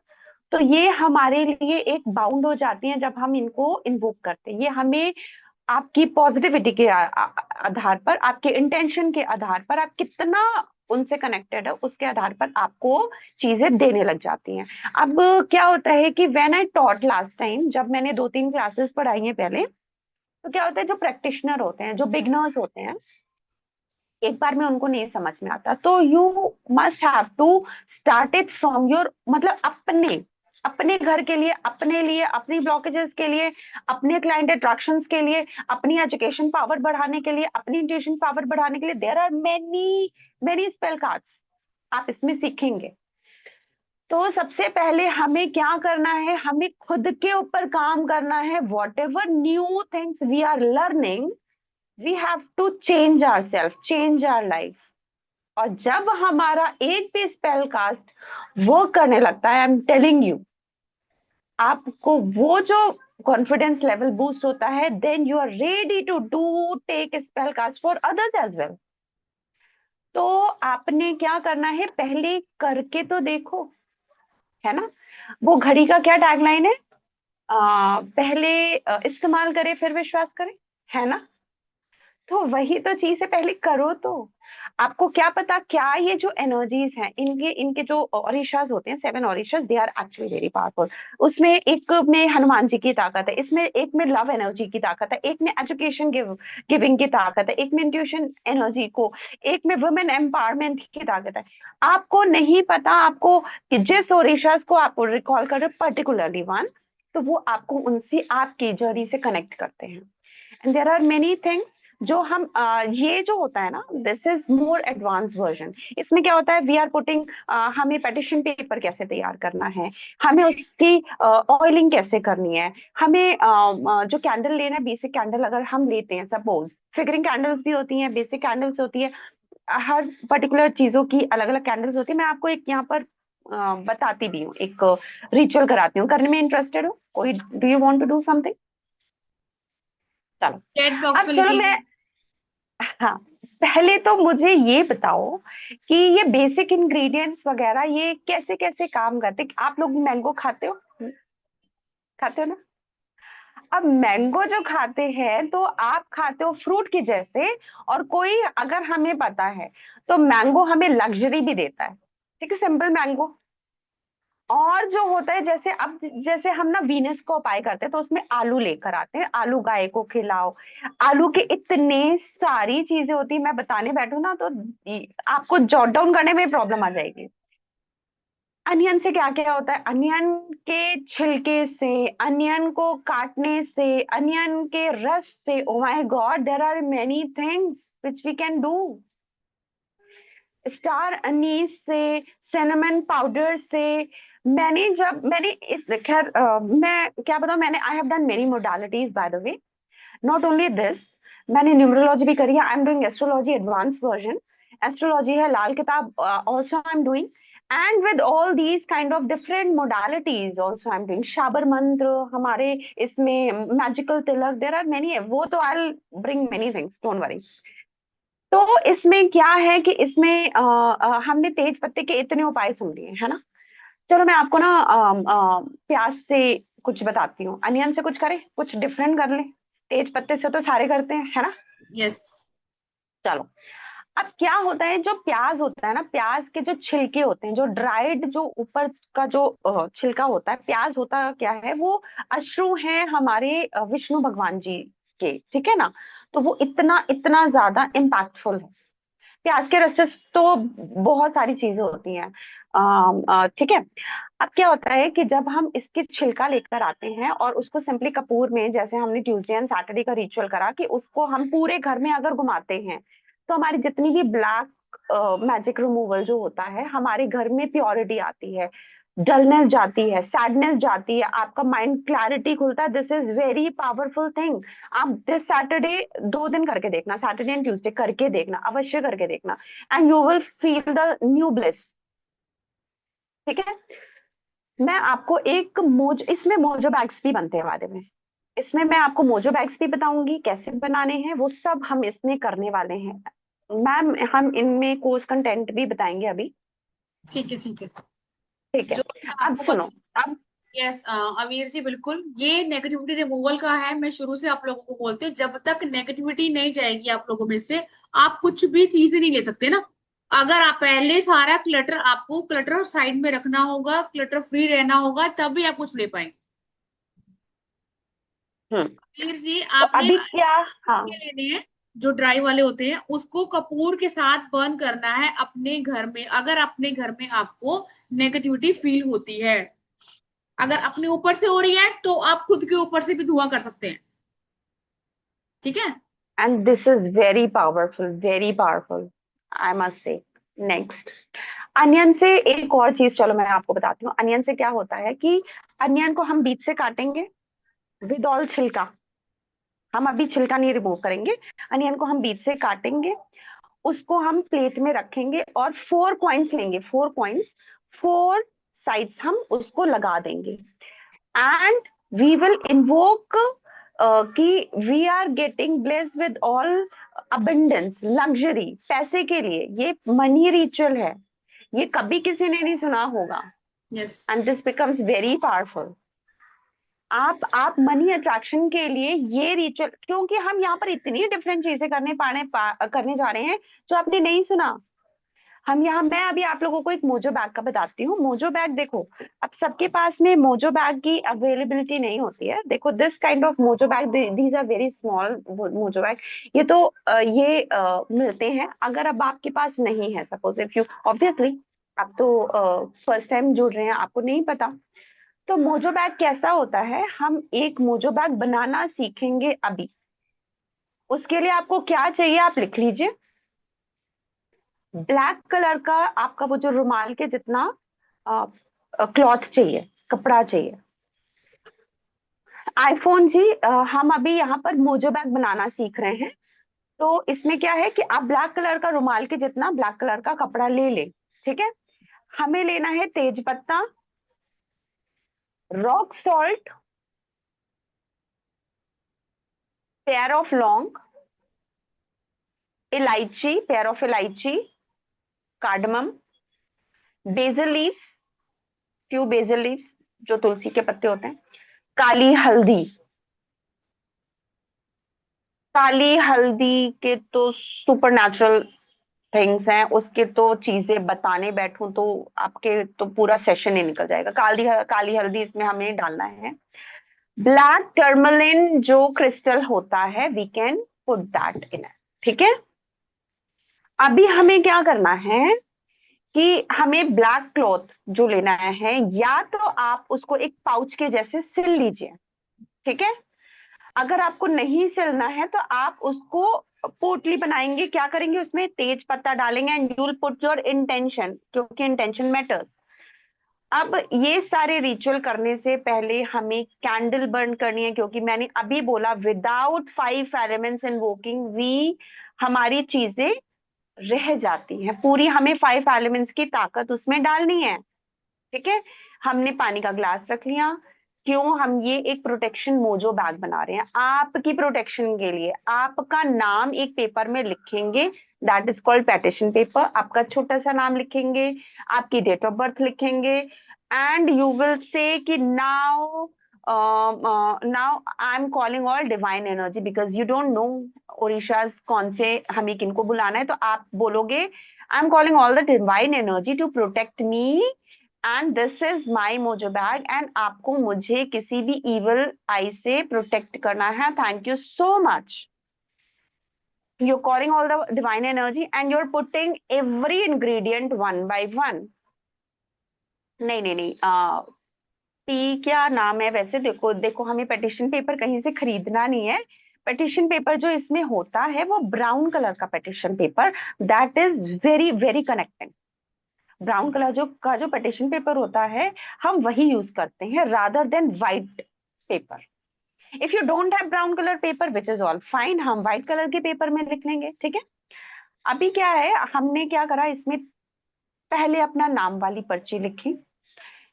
तो ये हमारे लिए एक बाउंड हो जाती हैं। जब हम इनको इन्वोक करते हैं, ये हमें आपकी पॉजिटिविटी के आधार पर, आपके इंटेंशन के आधार पर, आप कितना उनसे कनेक्टेड है उसके आधार पर आपको चीजें देने लग जाती हैं। अब क्या होता है कि when I taught last time, जब मैंने 2-3 क्लासेस पढ़ाई हैं पहले, तो क्या होता है, जो प्रैक्टिशनर होते हैं, जो बिगनर्स होते हैं, एक बार में उनको नहीं समझ में आता, तो you must have to start it from your, मतलब अपने अपने घर के लिए, अपने लिए, अपनी ब्लॉकेजेस के लिए, अपने क्लाइंट अट्रैक्शंस के लिए, अपनी एजुकेशन पावर बढ़ाने के लिए, अपनी इंट्यूशन पावर बढ़ाने के लिए, there are many many spell cards आप इसमें सीखेंगे। तो सबसे पहले हमें क्या करना है, हमें खुद के ऊपर काम करना है। Whatever new things we are learning, we have to change our self, change our life. और जब हमारा एक भी स्पेल कास्ट वर्क करने लगता है, आई एम टेलिंग यू, आपको वो जो कॉन्फिडेंस लेवल बूस्ट होता है, then you are ready to do take spell cast for others as well. तो आपने क्या करना है, पहले करके तो देखो, है ना। वो घड़ी का क्या टैगलाइन है, पहले इस्तेमाल करे फिर विश्वास करे, है ना। तो वही तो चीज है, पहले करो तो। आपको क्या पता, क्या ये जो एनर्जीज हैं, इनके इनके जो ओरिशास होते हैं, 7 orishas, they are actually very powerful. उसमें एक में हनुमान जी की ताकत है, इसमें एक में लव एनर्जी की ताकत है, एक में एजुकेशन गिविंग की ताकत है, एक में इंट्यूशन एनर्जी को, एक में वुमेन एम्पावरमेंट की ताकत है। आपको नहीं पता, आपको कि जिस ओरिशास को आप रिकॉल कर रहे हो, पर्टिकुलरली वन, तो वो आपको उनसे आपकी जर्नी से कनेक्ट करते हैं। And there are many things जो हम ये जो होता है ना, this is more advance version. इसमें क्या होता है, वी आर पुटिंग, हमें पेटिशन पेपर कैसे तैयार करना है, हमें उसकी ऑयलिंग कैसे करनी है, हमें जो कैंडल लेना है, बेसिक कैंडल अगर हम लेते हैं, सपोज फिगरिंग कैंडल्स भी होती हैं, बेसिक कैंडल्स होती है, हर पर्टिकुलर चीजों की अलग अलग कैंडल्स होती है। मैं आपको एक यहाँ पर बताती भी हूँ, एक रिचुअल कराती हूँ। करने में इंटरेस्टेड हो कोई? Do you want to do something? चलो, चैट बॉक्स अब में चलो लिखिए। मैं, हाँ, पहले तो मुझे ये बताओ कि ये बेसिक इंग्रेडिएंट्स वगैरह ये कैसे कैसे काम करते हैं। आप लोग मैंगो खाते हो? खाते हो ना? अब मैंगो जो खाते हैं तो आप खाते हो फ्रूट की जैसे, और कोई अगर हमें पता है तो मैंगो हमें लग्जरी भी देता है, ठीक है, सिंपल मैंगो। और जो होता है, जैसे अब जैसे हम ना वीनस को उपाय करते हैं तो उसमें आलू लेकर आते हैं, आलू गाय को खिलाओ। आलू के इतने सारी चीजें होती है, मैं बताने बैठू ना तो आपको जॉट डाउन करने में प्रॉब्लम आ जाएगी। अनियन से क्या क्या होता है, अनियन के छिलके से, अनियन को काटने से, अनियन के रस से, oh my god, there are many things which we can do. Star anise से, सिनेमन पाउडर से। मैंने खैर मैं क्या बताऊं, मैंने I have done many modalities by the way, not only this. मैंने न्यूमरोलॉजी भी करी है, I am doing astrology advance version. Astrology है, Lal Kitab also I am doing, and with all these kind of different modalities also I am doing. Shabar mantra हमारे इसमें, magical tilak, there are many, वो तो I bring many things, don't worry. तो इसमें क्या है कि इसमें हमने तेज पत्ते के इतने उपाय सुन लिए है ना। चलो मैं आपको ना प्याज से कुछ बताती हूँ, अनियन से कुछ करें, कुछ डिफरेंट कर ले। तेज पत्ते से तो सारे करते हैं है ना। यस। चलो, अब क्या होता है, जो प्याज होता है ना, प्याज के जो छिलके होते हैं, जो ड्राइड, जो ऊपर का जो छिलका होता है, प्याज होता क्या है, वो अश्रु है हमारे विष्णु भगवान जी के, ठीक है ना। तो वो इतना इतना ज्यादा इम्पैक्टफुल है। प्याज के रस से तो बहुत सारी चीजें होती हैं, ठीक है। अब क्या होता है कि जब हम इसके छिलका लेकर आते हैं और उसको सिंपली कपूर में, जैसे हमने ट्यूसडे एंड सैटरडे का रिचुअल करा कि उसको हम पूरे घर में अगर घुमाते हैं तो हमारी जितनी भी ब्लैक मैजिक रिमूवल जो होता है, हमारे घर में प्योरिटी आती है, डलनेस जाती है, सैडनेस जाती है, आपका माइंड क्लैरिटी खुलता है। This is very powerful thing. आप दिस सैटरडे 2 दिन करके देखना, सैटरडे एंड ट्यूसडे करके देखना, अवश्य करके देखना, and you will feel the new bliss, ठीक है। मैं आपको एक इसमें मोजो बैग्स भी बनते हैं बाद में। इसमें मैं आपको मोजो बैग्स भी बताऊंगी कैसे बनाने हैं, वो सब हम इसमें करने वाले हैं मैम। हम इनमें कोर्स कंटेंट भी बताएंगे अभी, ठीक है ठीक है। ठीक है। जो मैं अब आपको सुनो, बता। अब यस अमीर जी, बिल्कुल ये नेगेटिविटी रिमूवल का है। मैं शुरू से आप लोगों को बोलती हूँ, जब तक नेगेटिविटी नहीं जाएगी आप लोगों में से, आप कुछ भी चीजें नहीं ले सकते ना। अगर आप पहले सारा क्लटर, आपको क्लटर साइड में रखना होगा, क्लटर फ्री रहना होगा, तभी आप कुछ ले पाएंगे। हम्म, अमीर जी, तो आपने अभी क्या, हाँ, के लेने हैं जो ड्राई वाले होते हैं, उसको कपूर के साथ बर्न करना है अपने घर में। अगर अपने घर में आपको नेगेटिविटी फील होती है, अगर अपने ऊपर से हो रही है, तो आप खुद के ऊपर से भी धुआं कर सकते हैं। ठीक है। And this is very powerful, very powerful, I must say. Next, onion से एक और चीज, चलो मैं आपको बताती हूँ अनियन से क्या होता है कि अनियन को हम बीच से काटेंगे विद ऑल छिलका। हम अभी छिलका नहीं रिमूव करेंगे, अनियन को हम बीच से काटेंगे, उसको हम प्लेट में रखेंगे और 4 कॉइन्स लेंगे, 4 कॉइन्स, 4 साइड्स हम उसको लगा देंगे, एंड वी विल इन्वोक कि we are getting blessed with all abundance, luxury, पैसे के लिए। ये मनी रिचुअल है, ये कभी किसी ने नहीं सुना होगा, yes. And this becomes very powerful. आप मनी अट्रैक्शन के लिए ये रिचुअल, क्योंकि हम यहाँ पर इतनी डिफरेंट चीजें करने जा रहे हैं जो आपने नहीं सुना। हम यहाँ, मैं अभी आप लोगों को एक मोजो बैग का बताती हूँ। मोजो बैग देखो, अब सबके पास में मोजो बैग की अवेलेबिलिटी नहीं होती है। देखो this kind of mojo bag, these are very small mojo bag. ये तो ये मिलते हैं। अगर अब आपके पास नहीं है, सपोज इफ यू, ऑब्वियसली आप तो फर्स्ट टाइम जुड़ रहे हैं, आपको नहीं पता। तो मोजो बैग कैसा होता है, हम एक मोजो बैग बनाना सीखेंगे अभी, उसके लिए आपको क्या चाहिए आप लिख लीजिए। ब्लैक कलर का आपका वो जो रुमाल के जितना क्लॉथ चाहिए, कपड़ा चाहिए। आईफोन जी, हम अभी यहाँ पर मोजो बैग बनाना सीख रहे हैं। तो इसमें क्या है कि आप ब्लैक कलर का रुमाल के जितना ब्लैक कलर का कपड़ा ले ले। ठीक है। हमें लेना है तेज पत्ता, रॉक सॉल्ट, पेयर ऑफ लौंग, इलायची, पेयर ऑफ इलायची, cardamom, basil leaves, few BECIL leaves जो तुलसी के पत्ते होते हैं, काली हल्दी। काली हल्दी के तो सुपर नेचुरल थिंग्स हैं, उसके तो चीजें बताने बैठूं तो आपके तो पूरा सेशन ही निकल जाएगा। काली काली हल्दी इसमें हमें डालना है। ब्लैक टर्मलिन जो क्रिस्टल होता है, we can put that in. ठीक है। अभी हमें क्या करना है कि हमें ब्लैक क्लॉथ जो लेना है, या तो आप उसको एक पाउच के जैसे सिल लीजिए। ठीक है। अगर आपको नहीं सिलना है तो आप उसको पोटली बनाएंगे। क्या करेंगे, उसमें तेज पत्ता डालेंगे and you will put your intention, क्योंकि इंटेंशन मैटर्स। अब ये सारे रिचुअल करने से पहले हमें कैंडल बर्न करनी है, क्योंकि मैंने अभी बोला विदाउट 5 एलिमेंट्स इनवोकिंग वी, हमारी चीजें रह जाती हैं पूरी। हमें 5 एलिमेंट्स की ताकत उसमें डालनी है। ठीक है। हमने पानी का ग्लास रख लिया। क्यों, हम ये एक प्रोटेक्शन मोजो बैग बना रहे हैं आपकी प्रोटेक्शन के लिए। आपका नाम एक पेपर में लिखेंगे, that is called petition paper. आपका छोटा सा नाम लिखेंगे, आपकी डेट ऑफ बर्थ लिखेंगे, एंड यू विल से कि now now I am calling all divine energy, because you don't know orishas कौन से हमें किनको बुलाना है। तो आप बोलोगे I am calling all the divine energy to protect me and this is my mojo bag, and आपको मुझे किसी भी इवल आई से प्रोटेक्ट करना है। Thank you so much. You're calling all the divine energy and you're putting every ingredient one by one. नहीं नहीं नहीं, पी क्या नाम है वैसे, देखो देखो, हमें पेटिशन पेपर कहीं से खरीदना नहीं है। पेटिशन पेपर जो इसमें होता है वो ब्राउन कलर का petition paper, that is very very connecting. Brown colour जो पेटिशन पेपर होता है, हम वही यूज करते हैं rather than white paper. If you don't have brown colour paper which is all fine, हम व्हाइट कलर के पेपर में लिख लेंगे। ठीक है। अभी क्या है, हमने क्या करा इसमें, पहले अपना नाम वाली पर्ची लिखी,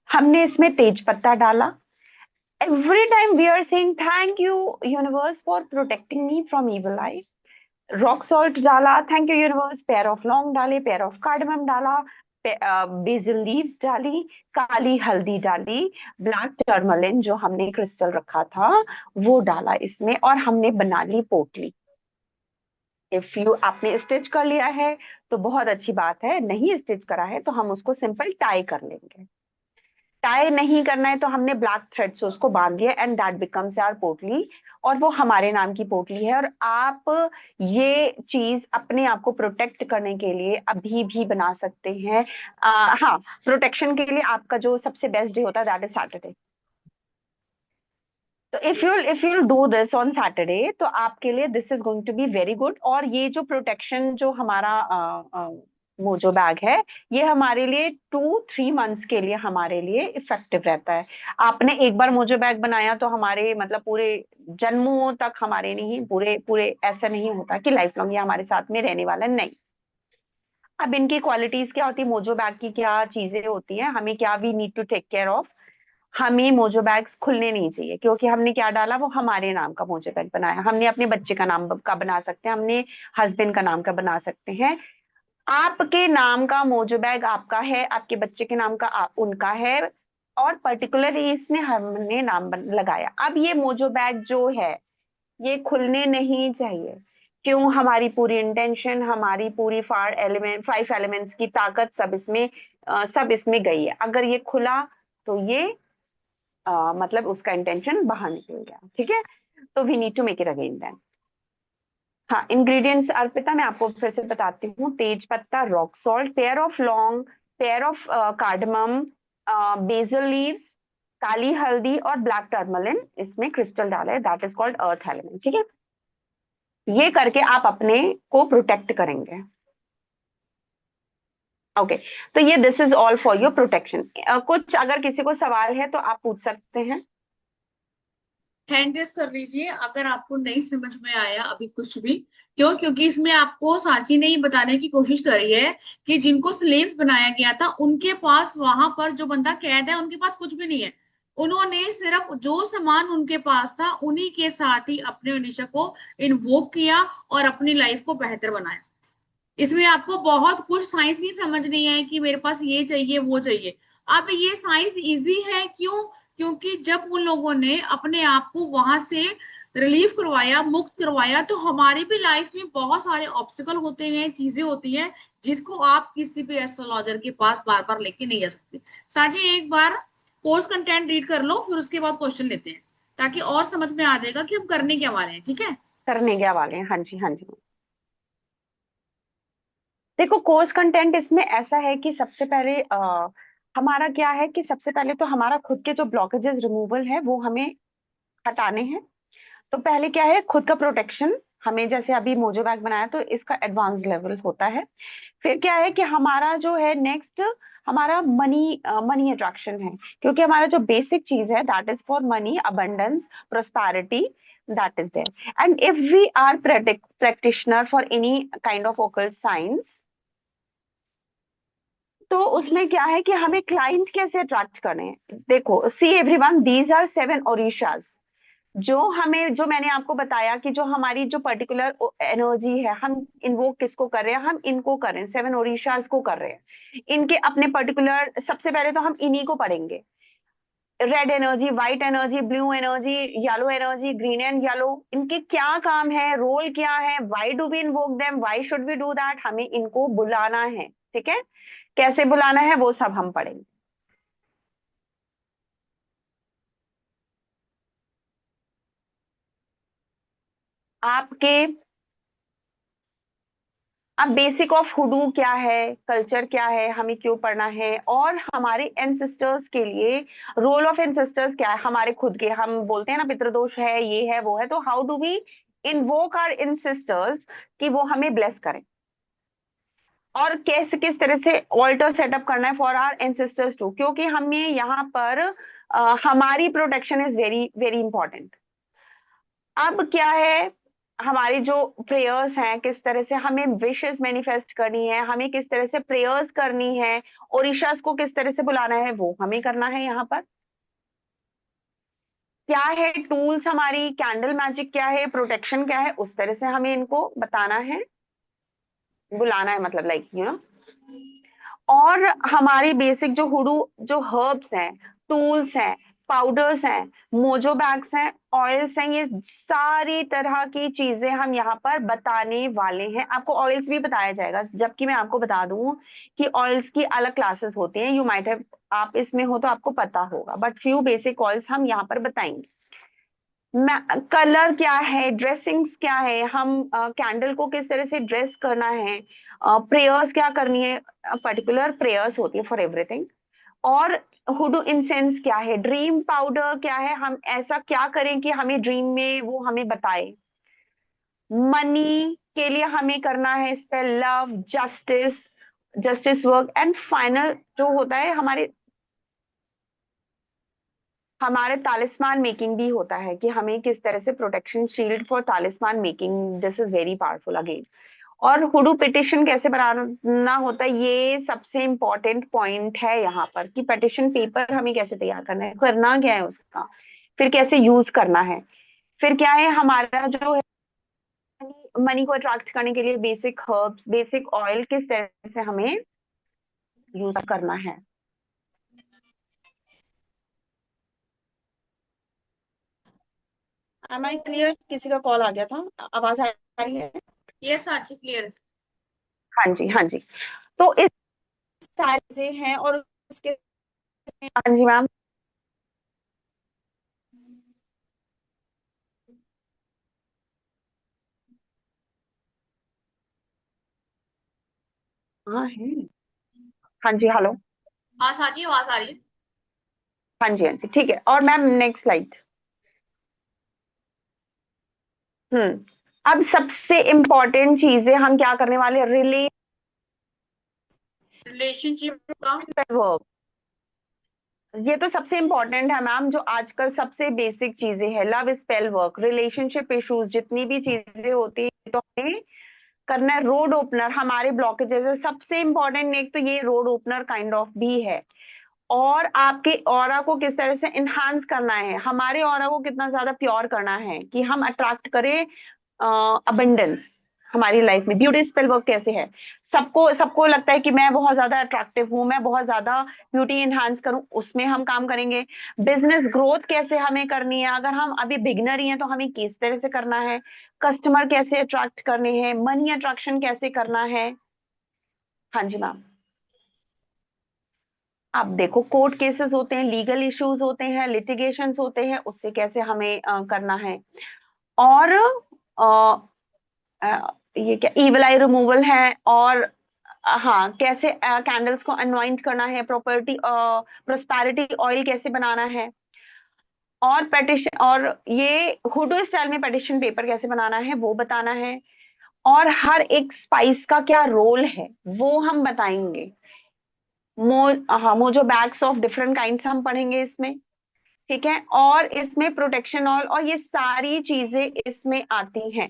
हमने इसमें तेज पत्ता डाला। Every time we are saying thank you universe for protecting me from evil eye. Rock salt डाला, thank you universe. Pair of लौंग डाले, पेयर ऑफ कार्डमम डाला, बेसिल लीव्स डाली, काली हल्दी डाली, ब्लैक टर्मलिन जो हमने क्रिस्टल रखा था वो डाला इसमें, और हमने बना ली पोटली। इफ यू आपने स्टिच कर लिया है तो बहुत अच्छी बात है, नहीं स्टिच करा है तो हम उसको सिंपल टाई कर लेंगे। टाई नहीं करना है तो हमने ब्लैक थ्रेड से उसको बांध दिया एंड दैट बिकम्स आवर पोटली, और वो हमारे नाम की पोटली है। और आप ये चीज अपने आप को प्रोटेक्ट करने के लिए अभी भी बना सकते हैं। हाँ, प्रोटेक्शन के लिए आपका जो सबसे बेस्ट डे होता है दैट इज सैटरडे। तो if you do this on Saturday तो आपके लिए this is going to be very good. और ये जो प्रोटेक्शन जो हमारा मोजो बैग है, ये हमारे लिए 2-3 मंथ्स के लिए हमारे लिए इफेक्टिव रहता है। आपने एक बार मोजो बैग बनाया तो हमारे मतलब पूरे जन्मों तक हमारे नहीं, पूरे पूरे ऐसा नहीं होता कि लाइफ लॉन्ग ये हमारे साथ में रहने वाला है, नहीं। अब इनकी क्वालिटीज क्या होती है, मोजो बैग की क्या चीजें होती हैं, हमें क्या we need to take care of. हमें मोजो बैग्स खुलने नहीं चाहिए, क्योंकि हमने क्या डाला, वो हमारे नाम का मोजो बैग बनाया। हमने अपने बच्चे का नाम का बना सकते हैं, हमने हस्बैंड का नाम का बना सकते हैं। आपके नाम का मोजो बैग आपका है, आपके बच्चे के नाम का उनका है, और पर्टिकुलरली इसमें हमने नाम लगाया। अब ये मोजो बैग जो है ये खुलने नहीं चाहिए। क्यों, हमारी पूरी इंटेंशन, हमारी पूरी 5 एलिमेंट्स की ताकत सब इसमें गई है। अगर ये खुला तो ये मतलब उसका इंटेंशन बाहर निकल गया। ठीक है। तो we need to make it again then. हाँ, इंग्रेडिएंट्स अर्पिता मैं आपको फिर से बताती हूँ। तेज पत्ता, रॉक सॉल्ट, पेयर ऑफ लौंग, pair of cardamom, basil leaves, काली हल्दी और ब्लैक टर्मलिन, इसमें क्रिस्टल डाला है, that is called earth element. ठीक है। ये करके आप अपने को प्रोटेक्ट करेंगे। ओके, तो ये this is all for your protection. कुछ अगर किसी को सवाल है तो आप पूछ सकते हैं। हैंड रेस कर लीजिए अगर आपको नहीं समझ में आया अभी कुछ भी। क्यों? क्योंकि इसमें आपको सांची ने ही बताने की कोशिश करी है कि जिनको स्लेव्स बनाया गया था उनके पास, वहां पर जो बंदा कैद है उनके पास कुछ भी नहीं है। उन्होंने सिर्फ जो सामान उनके पास था उन्हीं के साथ ही अपने अनिशा को इन्वोक किया और अपनी लाइफ को बेहतर बनाया। इसमें आपको बहुत कुछ साइंस नहीं समझनी है कि मेरे पास ये चाहिए वो चाहिए। अब ये साइंस इजी है, क्यों? क्योंकि जब उन लोगों ने अपने आप को वहां से रिलीफ करवाया, मुक्त करवाया, तो हमारी भी लाइफ में बहुत सारे ऑब्स्टिकल होते हैं, चीजें होती हैं जिसको आप किसी भी एस्ट्रोलॉजर के पास बार बार लेके नहीं जा सकते। साझे एक बार कोर्स कंटेंट रीड कर लो, फिर उसके बाद क्वेश्चन लेते हैं, ताकि और समझ में आ जाएगा कि हम करने क्या वाले हैं। ठीक है? करने क्या वाले हैं, हाँ जी हाँ जी। देखो, कोर्स कंटेंट इसमें ऐसा है कि सबसे पहले हमारा क्या है कि सबसे पहले तो हमारा खुद के जो ब्लॉकेजेस रिमूवल है वो हमें हटाने हैं। तो पहले क्या है, खुद का प्रोटेक्शन। हमें जैसे अभी मोजो बैग बनाया तो इसका एडवांस लेवल होता है। फिर क्या है कि हमारा जो है नेक्स्ट, हमारा मनी मनी अट्रैक्शन है। क्योंकि हमारा जो बेसिक चीज है that is for money, abundance, prosperity, that is there. And if we are practitioner for any kind of occult science, तो उसमें क्या है कि हमें क्लाइंट कैसे अट्रैक्ट करें। देखो, सी एवरीवन, दीज आर 7 ओरिशास। जो हमें, जो मैंने आपको बताया कि जो हमारी जो पर्टिकुलर एनर्जी है, हम इन्वोक किसको कर रहे हैं, हम इनको कर रहे हैं, 7 ओरिशास को कर रहे हैं। इनके अपने पर्टिकुलर, सबसे पहले तो हम इन्हीं को पढ़ेंगे। Red energy, white energy, blue energy, yellow energy, green and yellow, इनके क्या काम है, रोल क्या है, why do we invoke them, why should we do that, हमें इनको बुलाना है। ठीक है, कैसे बुलाना है वो सब हम पढ़ेंगे। आपके, अब बेसिक ऑफ हुडू क्या है, कल्चर क्या है, हमें क्यों पढ़ना है, और हमारे एंसेस्टर्स के लिए रोल ऑफ एंसेस्टर्स क्या है, हमारे खुद के, हम बोलते हैं ना पितृदोष है, ये है वो है, तो how do we invoke our ancestors कि वो हमें ब्लेस करें। और कैसे, किस तरह से ऑल्टर सेटअप करना है फॉर आवर एंसेस्टर्स टू, क्योंकि हमें यहाँ पर हमारी protection is very very important. अब क्या है, हमारी जो प्रेयर्स हैं, किस तरह से हमें विशेस मैनिफेस्ट करनी है, हमें किस तरह से प्रेयर्स करनी है, ओरिशास को किस तरह से बुलाना है वो हमें करना है यहाँ पर। क्या है टूल्स, हमारी कैंडल मैजिक क्या है, प्रोटेक्शन क्या है, उस तरह से हमें इनको बताना है, बुलाना है, मतलब लाइक यू नो। और हमारी बेसिक जो हुडू, जो हर्ब्स हैं, टूल्स हैं, पाउडर्स हैं, मोजो बैग्स हैं, ऑयल्स हैं, ये सारी तरह की चीजें हम यहाँ पर बताने वाले हैं। आपको ऑयल्स भी बताया जाएगा, जबकि मैं आपको बता दूं कि ऑयल्स की अलग क्लासेस होती हैं, यू माइट हैव, आप इसमें हो तो आपको पता होगा, बट फ्यू बेसिक ऑयल्स हम यहाँ पर बताएंगे। कलर क्या है, ड्रेसिंग्स क्या है, हम कैंडल को किस तरह से ड्रेस करना है, प्रेयर्स क्या करनी है, पर्टिकुलर प्रेयर्स होती है फॉर एवरीथिंग। और हुडू इंसेंस क्या है, ड्रीम पाउडर क्या है, हम ऐसा क्या करें कि हमें ड्रीम में वो हमें बताए। मनी के लिए हमें करना है इस पे love, justice, justice work, and final जो होता है हमारे, हमारे तालिस्मान मेकिंग भी होता है कि हमें किस तरह से protection shield for talisman making, this is very powerful again. और हुडू पिटिशन कैसे बनाना होता है, ये सबसे इंपॉर्टेंट पॉइंट है यहाँ पर कि पिटिशन पेपर हमें कैसे तैयार करना है, करना क्या है उसका, फिर कैसे यूज करना है, फिर क्या है हमारा जो है मनी को अट्रैक्ट करने के लिए बेसिक हर्ब्स, बेसिक ऑयल किस तरह से हमें यूज करना है। Am I clear? किसी का कॉल आ गया था, आवाज आ रही है? यस साची, क्लियर। हाँ जी हाँ जी। तो इस, सारी चीजें हैं और उसके हाँ जी मैम। हाँ है। हाँ जी, हेलो। हाँ साची, आवाज आ रही है। हाँ जी हाँ जी, ठीक है। और मैम नेक्स्ट स्लाइड। हम्म। अब सबसे इम्पोर्टेंट चीज है, हम क्या करने वाले, रिलेशनशिप का वर्ब। ये तो सबसे इम्पोर्टेंट है मैम, जो आजकल सबसे बेसिक चीजें हैं, love spell work, relationship issues, जितनी भी चीजें होती है तो हमें करना है। रोड ओपनर हमारे ब्लॉकेजेस है, सबसे इम्पोर्टेंट एक तो ये रोड ओपनर काइंड ऑफ भी है। और आपके ऑरा को किस तरह से इनहांस करना है, हमारे ऑरा को कितना ज्यादा प्योर करना है कि हम अट्रैक्ट करें अबंडेंस हमारी लाइफ में। ब्यूटी स्पेल वर्क कैसे है, सबको सबको लगता है कि मैं बहुत ज्यादा अट्रैक्टिव हूं, मैं बहुत ज्यादा ब्यूटी इनहांस करूं, उसमें हम काम करेंगे। बिजनेस ग्रोथ कैसे हमें करनी है, अगर हम अभी बिगनर ही हैं तो हमें किस तरह से करना है, कस्टमर कैसे अट्रैक्ट करने हैं, मनी अट्रैक्शन कैसे करना है। हाँ जी मैम। आप देखो, कोर्ट केसेस होते हैं, लीगल इश्यूज होते हैं, लिटिगेशंस होते हैं, उससे कैसे हमें करना है। और ये क्या इवल आई रिमूवल है, और हाँ कैसे कैंडल्स को अनवाइंड करना है, प्रॉपर्टी प्रोस्पैरिटी ऑयल कैसे बनाना है, और पेटिशन, और ये हुडू स्टाइल में पेटिशन पेपर कैसे बनाना है वो बताना है। और हर एक स्पाइस का क्या रोल है वो हम बताएंगे। मो हाँ, mojo bags of different kinds हम पढ़ेंगे इसमें। ठीक है, और इसमें प्रोटेक्शन ऑयल और ये सारी चीजें इसमें आती हैं।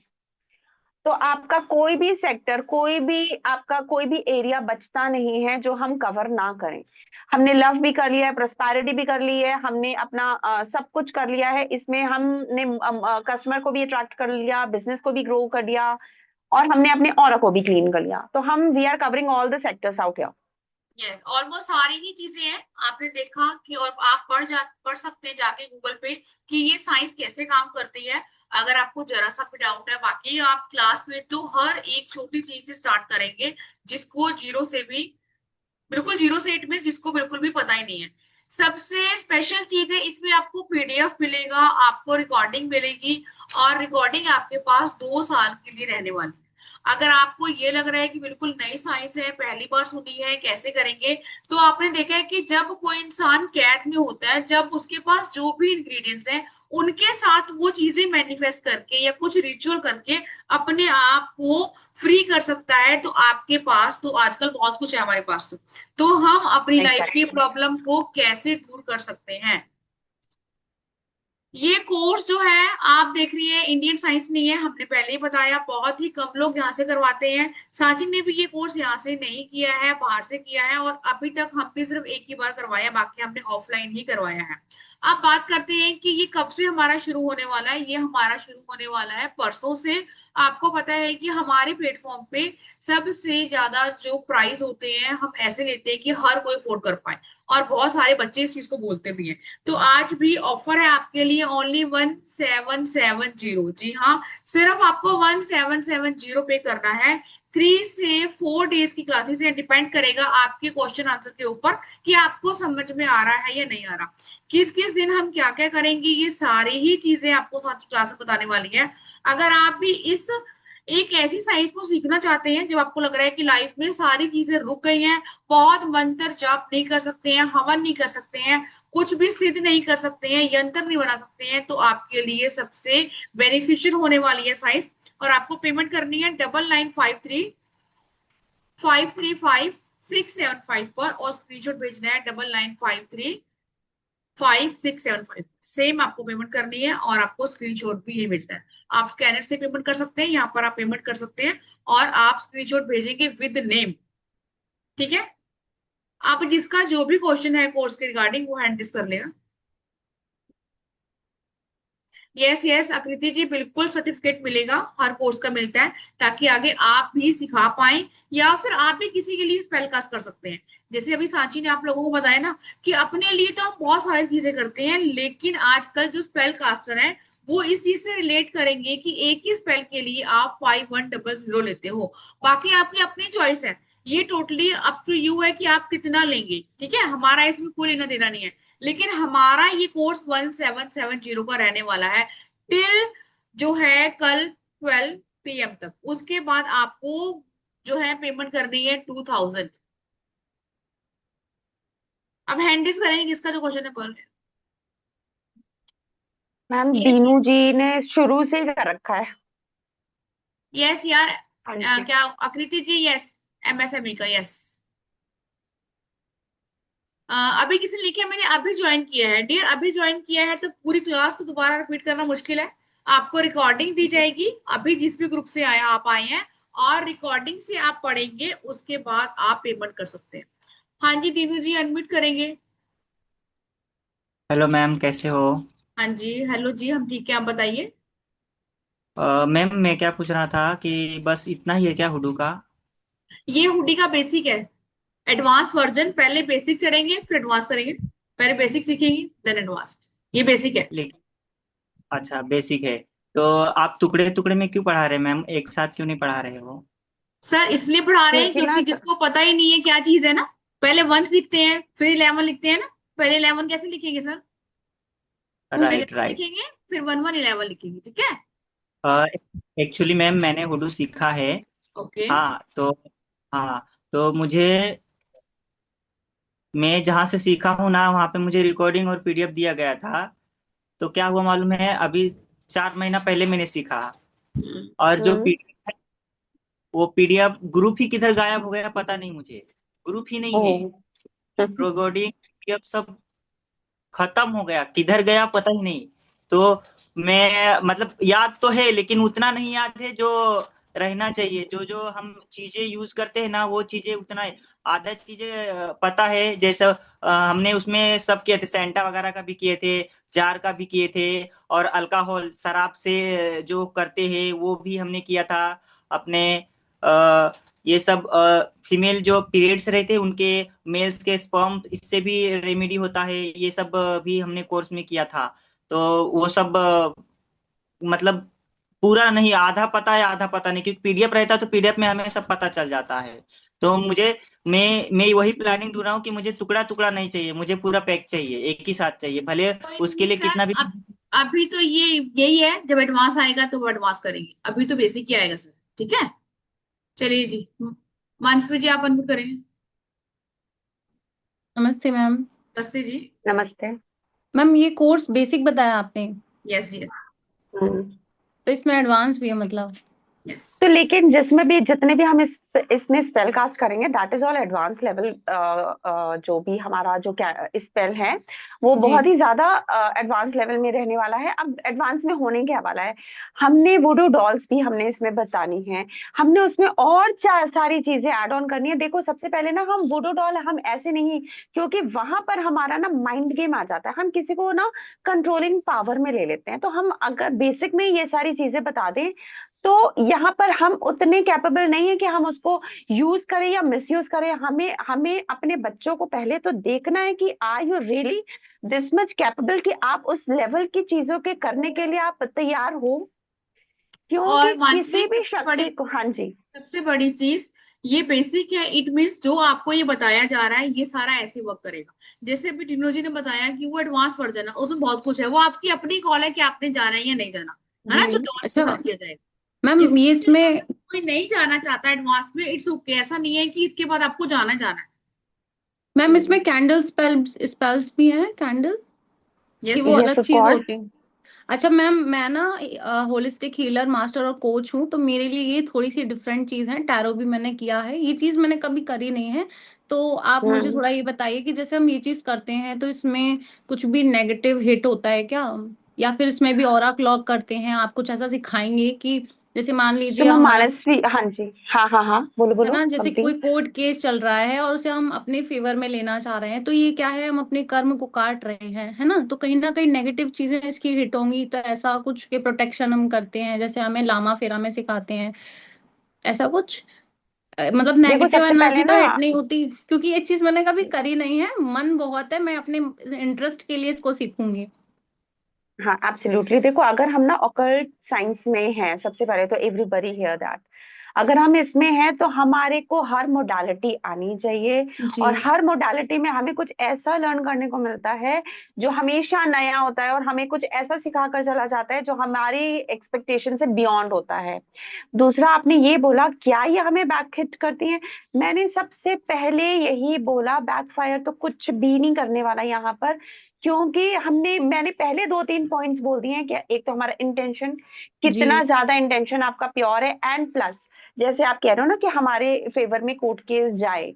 तो आपका कोई भी सेक्टर, कोई भी आपका कोई भी एरिया बचता नहीं है जो हम कवर ना करें। हमने लव भी कर लिया है, प्रोस्पैरिटी भी कर ली है, हमने अपना सब कुछ कर लिया है इसमें, हमने कस्टमर को भी अट्रैक्ट कर लिया, बिजनेस को भी ग्रो कर लिया, और हमने अपने ऑरा को भी क्लीन कर लिया। तो हम we are covering all the sectors out here. Yes, almost सारी ही चीजें हैं। आपने देखा कि, और आप पढ़ सकते हैं जाके गूगल पे कि ये साइंस कैसे काम करती है। अगर आपको जरा सा भी डाउट है, बाकी आप क्लास में तो हर एक छोटी चीज से स्टार्ट करेंगे, जिसको जीरो से भी, बिल्कुल जीरो से एट में जिसको बिल्कुल भी पता ही नहीं है। सबसे स्पेशल चीज है इसमें, आपको पीडीएफ मिलेगा, आपको रिकॉर्डिंग मिलेगी, और रिकॉर्डिंग आपके पास 2 साल के लिए रहने वाली है। अगर आपको ये लग रहा है कि बिल्कुल नई साइंस है, पहली बार सुनी है, कैसे करेंगे, तो आपने देखा है कि जब कोई इंसान कैद में होता है, जब उसके पास जो भी इंग्रेडिएंट्स हैं उनके साथ वो चीजें मैनिफेस्ट करके या कुछ रिचुअल करके अपने आप को फ्री कर सकता है। तो आपके पास तो आजकल बहुत कुछ है हमारे पास, तो हम अपनी लाइफ की एग्जैक्टली। प्रॉब्लम को कैसे दूर कर सकते हैं। ये कोर्स जो है आप देख रही हैं, इंडियन साइंस नहीं है, हमने पहले ही बताया, बहुत ही कम लोग यहाँ से करवाते हैं। सांची ने भी ये कोर्स यहाँ से नहीं किया है, बाहर से किया है, और अभी तक हम भी सिर्फ एक ही बार करवाया, बाकी हमने ऑफलाइन ही करवाया है। अब बात करते हैं कि ये कब से हमारा शुरू होने वाला है। ये हमारा शुरू होने वाला है परसों से। आपको पता है कि हमारे प्लेटफॉर्म पे सबसे ज्यादा जो प्राइस होते हैं हम ऐसे लेते हैं कि हर कोई अफोर्ड कर पाए, और बहुत सारे बच्चे इस चीज को बोलते भी हैं। तो आज भी ऑफर है आपके लिए, ओनली 1770। जी हाँ, सिर्फ आपको 1770 पे करना है। 3 से 4 डेज की क्लासेस है, डिपेंड करेगा आपके क्वेश्चन आंसर के ऊपर कि आपको समझ में आ रहा है या नहीं आ रहा। किस किस दिन हम क्या क्या करेंगे, ये सारी ही चीजें आपको साथ क्लास में बताने वाली है। अगर आप भी इस एक ऐसी साइंस को सीखना चाहते हैं जब आपको लग रहा है कि लाइफ में सारी चीजें रुक गई हैं, बहुत मंत्र जाप नहीं कर सकते हैं, हवन नहीं कर सकते हैं, कुछ भी सिद्ध नहीं कर सकते हैं, यंत्र नहीं बना सकते हैं, तो आपके लिए सबसे बेनिफिशियल होने वाली है साइंस। और आपको पेमेंट करनी है 9953535675 पर, और स्क्रीनशॉट भेजना है 99535675। सेम आपको पेमेंट करनी है, और आपको स्क्रीनशॉट भी ये भेजना है। आप स्कैनर से पेमेंट कर सकते हैं, यहाँ पर आप पेमेंट कर सकते हैं, और आप स्क्रीनशॉट भेजेंगे विद नेम। ठीक है, आप जिसका जो भी क्वेश्चन है कोर्स के रिगार्डिंग वो हैंडल कर लेगा। यस यस आकृति जी, बिल्कुल सर्टिफिकेट मिलेगा, हर कोर्स का मिलता है, ताकि आगे आप भी सिखा पाए, या फिर आप भी किसी के लिए स्पेल कास्ट कर सकते हैं। जैसे अभी सांची ने आप लोगों को बताया ना कि अपने लिए तो हम बहुत सारी चीजें करते हैं, लेकिन आजकल जो स्पेल कास्टर है वो इस चीज से रिलेट करेंगे कि एक ही स्पेल के लिए आप 5100 लेते हो। बाकी आपकी अपनी चॉइस है, ये टोटली अप टू यू है कि आप कितना लेंगे। ठीक है, हमारा इसमें कोई लेना देना नहीं है, लेकिन हमारा ये कोर्स 1770 का रहने वाला है टिल जो है कल 12 PM तक। उसके बाद आपको जो है पेमेंट करनी है 2000। अब हैंडिस करेंगे किसका जो क्वेश्चन है पर। मैम ये दीनू जी ने शुरू से ही कर रखा है। यस यार, हाँ जी। क्या आकृति जी? यस, एमएसएमई का, यस। अभी किसी ने लिखा है मैंने अभी ज्वाइन किया है। डियर, अभी ज्वाइन किया है तो पूरी क्लास तो दोबारा रिपीट करना मुश्किल है। आपको रिकॉर्डिंग दी जाएगी, अभी जिस भी ग्रुप से आया आप आए हैं, और रिकॉर्डिंग से आप पढ़ेंगे, उसके बाद आप पेमेंट कर सकते हैं। हाँ जी, दीनू जी अनम्यूट करेंगे। हेलो मैम, कैसे हो? हाँ जी, हेलो जी, हम ठीक है, आप बताइए। मैम, मैं क्या पूछ रहा था कि बस इतना ही है क्या हुडू का? ये हुडी का बेसिक है, एडवांस वर्जन। पहले बेसिक चढ़ेंगे फिर एडवांस करेंगे, पहले बेसिक सीखेंगे देन एडवांस्ड। ये बेसिक है। लेकिन अच्छा, बेसिक है तो आप टुकड़े टुकड़े में क्यों पढ़ा रहे हैं मैम? एक साथ क्यों नहीं पढ़ा रहे हो? सर इसलिए पढ़ा रहे हैं क्योंकि ना क्योंकि जिसको पता ही नहीं है क्या चीज है ना, पहले 1 लिखते हैं फिर 11 लिखते हैं ना। पहले 11 कैसे लिखेंगे सर? पहले राइट 1 राइट। लिखेंगे फिर 11 लिखेंगे, ठीक है? एक्चुअली मैम, मैंने हुडू सीखा है। ओके। हाँ तो हाँ तो मुझे, मैं जहाँ से सीखा हूँ ना, वहाँ पे मुझे रिकॉर्डिंग और पीडीएफ दिया गया था। तो क्या हुआ मालूम है, अभी 4 महीना पहले मैंने सीखा। और जो हम्म। पीडीएफ, वो पीडीएफ ग्रुप ही किधर गायब हो गया पता नहीं मुझे। ग्रुप ही नहीं ओ। है। रिकॉर्डिंग पीडीएफ सब खत्म हो गया, किधर गया पता ही नहीं। तो मैं मतलब याद तो है, लेकिन उतना नहीं याद है जो रहना चाहिए। जो जो हम चीजें यूज करते हैं ना, वो चीजें उतना आधा चीजें पता है। जैसे हमने उसमें सब किए थे, सेंटा वगैरह का भी किए थे, जार का भी किए थे, और अल्कोहल शराब से जो करते हैं वो भी हमने किया था अपने। ये सब फीमेल जो पीरियड्स रहते हैं उनके, मेल्स के स्पर्म, इससे भी रेमेडी होता है। ये सब भी हमने कोर्स में किया था। तो वो सब मतलब पूरा नहीं, आधा पता है आधा पता नहीं, क्योंकि पीडीएफ रहता तो पीडीएफ में हमें सब पता चल जाता है। तो मुझे, मैं वही प्लानिंग ढूंढ रहा हूँ कि मुझे टुकड़ा टुकड़ा नहीं चाहिए, मुझे पूरा पैक चाहिए, एक ही साथ चाहिए, भले कोई उसके नहीं लिए सर, कितना भी। अब अभी तो ये यही है, जब एडवांस आएगा तो वो एडवांस करेंगे, अभी तो बेसिक ही आएगा सर, ठीक है? चलिए जी, मानसी जी आप अनम्यूट करेंगे। नमस्ते मैम। नमस्ते जी। नमस्ते। मैम ये कोर्स बेसिक बताया आपने, यस जी। हम्म। तो इसमें एडवांस भी है मतलब? यस। तो लेकिन जिसमें भी जितने भी हम इसमें स्पेल कास्ट करेंगे that is all advance level. जो भी हमारा जो स्पेल है वो जी। बहुत ही ज्यादा एडवांस लेवल में रहने वाला है। अब एडवांस में होने क्या वाला है, हमने वुडू डॉल्स भी हमने इसमें बतानी है, हमने उसमें और सारी चीजें ऐड ऑन करनी है। देखो सबसे पहले ना हम वुडू डॉल हम ऐसे नहीं, क्योंकि वहां पर हमारा ना माइंड गेम आ जाता है, हम किसी को ना कंट्रोलिंग पावर में ले लेते हैं। तो हम अगर बेसिक में ये सारी चीजें बता दें तो यहाँ पर हम उतने कैपेबल नहीं है कि हम उसको यूज करें या मिसयूज करें। हमें हमें अपने बच्चों को पहले तो देखना है कि are you really this much capable, कि आप उस लेवल की चीजों के करने के लिए आप तैयार हो, क्योंकि और मानसी किसी भी सबसे बड़ी, शक्ति को। हाँ जी। सबसे बड़ी चीज, ये बेसिक है। इट मीन्स जो आपको ये बताया जा रहा है ये सारा ऐसे वर्क करेगा। जैसे अभी टिनो जी ने बताया कि वो एडवांस वर्जन है, उसमें बहुत कुछ है, वो आपकी अपनी कॉल है कि आपने जाना है या नहीं जाना, है ना, जी। जो डॉल्स के अच्छा साथ किया जाएगा। मैम, ये इसमें इसमें अगर कोई नहीं जाना चाहता एडवांस में, इट्स ओके, ऐसा नहीं है कि इसके बाद आपको जाना जाना है। मैम इसमें कैंडल स्पेल्स भी हैं, कैंडल कि यस वो जी। यस अलग ऑफ चीज कोर्स। होती है? अच्छा मैम, मैं ना होलिस्टिक हीलर मास्टर और कोच हूँ, तो मेरे लिए ये थोड़ी सी डिफरेंट चीज है। टैरो भी मैंने किया है, ये चीज मैंने कभी करी नहीं है। तो आप मुझे हम्म। थोड़ा ये बताइए कि जैसे हम ये चीज करते हैं तो इसमें कुछ भी नेगेटिव हिट होता है क्या, या फिर इसमें भी ऑरा क्लॉक करते हैं? आप कुछ ऐसा सिखाएंगे कि जैसे मान तो लीजिए मैं हमारा, मानसवी, हाँ जी, हाँ हाँ हाँ, बोलो है बोलो ना, जैसे कोई कंप्लीट। कोर्ट केस चल रहा है और उसे हम अपने फेवर में लेना चाह रहे हैं, तो ये क्या है, हम अपने कर्म को काट रहे हैं, है ना? तो कहीं ना कहीं नेगेटिव चीजें इसकी हिट होंगी, तो ऐसा कुछ के प्रोटेक्शन हम करते हैं, जैसे हमें लामा फेरा में सिखाते हैं, ऐसा कुछ? मतलब देखो नेगेटिव सबसे पहले एनर्जी तो ना, हिट नहीं होती? क्योंकि ये चीज मैंने कभी करी नहीं है, मन बहुत है, मैं अपने इंटरेस्ट के लिए इसको सीखूंगी। हाँ एब्सोल्युटली, देखो अगर हम ना ऑकल्ट साइंस में हैं, सबसे पहले तो एवरीबॉडी हियर दैट अगर हम इसमें हैं तो हमारे को हर मोडालिटी आनी चाहिए, जी और हर मोडालिटी में हमें कुछ ऐसा लर्न करने को मिलता है जो हमेशा नया होता है, और हमें कुछ ऐसा सिखा कर चला जाता है जो हमारी एक्सपेक्टेशन से बियॉन्ड होता है। दूसरा, आपने ये बोला क्या ये हमें बैक हिट करती है, मैंने सबसे पहले यही बोला, बैकफायर तो कुछ भी नहीं करने वाला यहाँ पर, क्योंकि मैंने पहले 2-3 पॉइंट्स बोल दिए हैं कि एक तो हमारा इंटेंशन, जी कितना ज्यादा इंटेंशन आपका प्योर है, एंड प्लस जैसे आप कह रहे हो ना कि हमारे फेवर में कोर्ट केस जाए,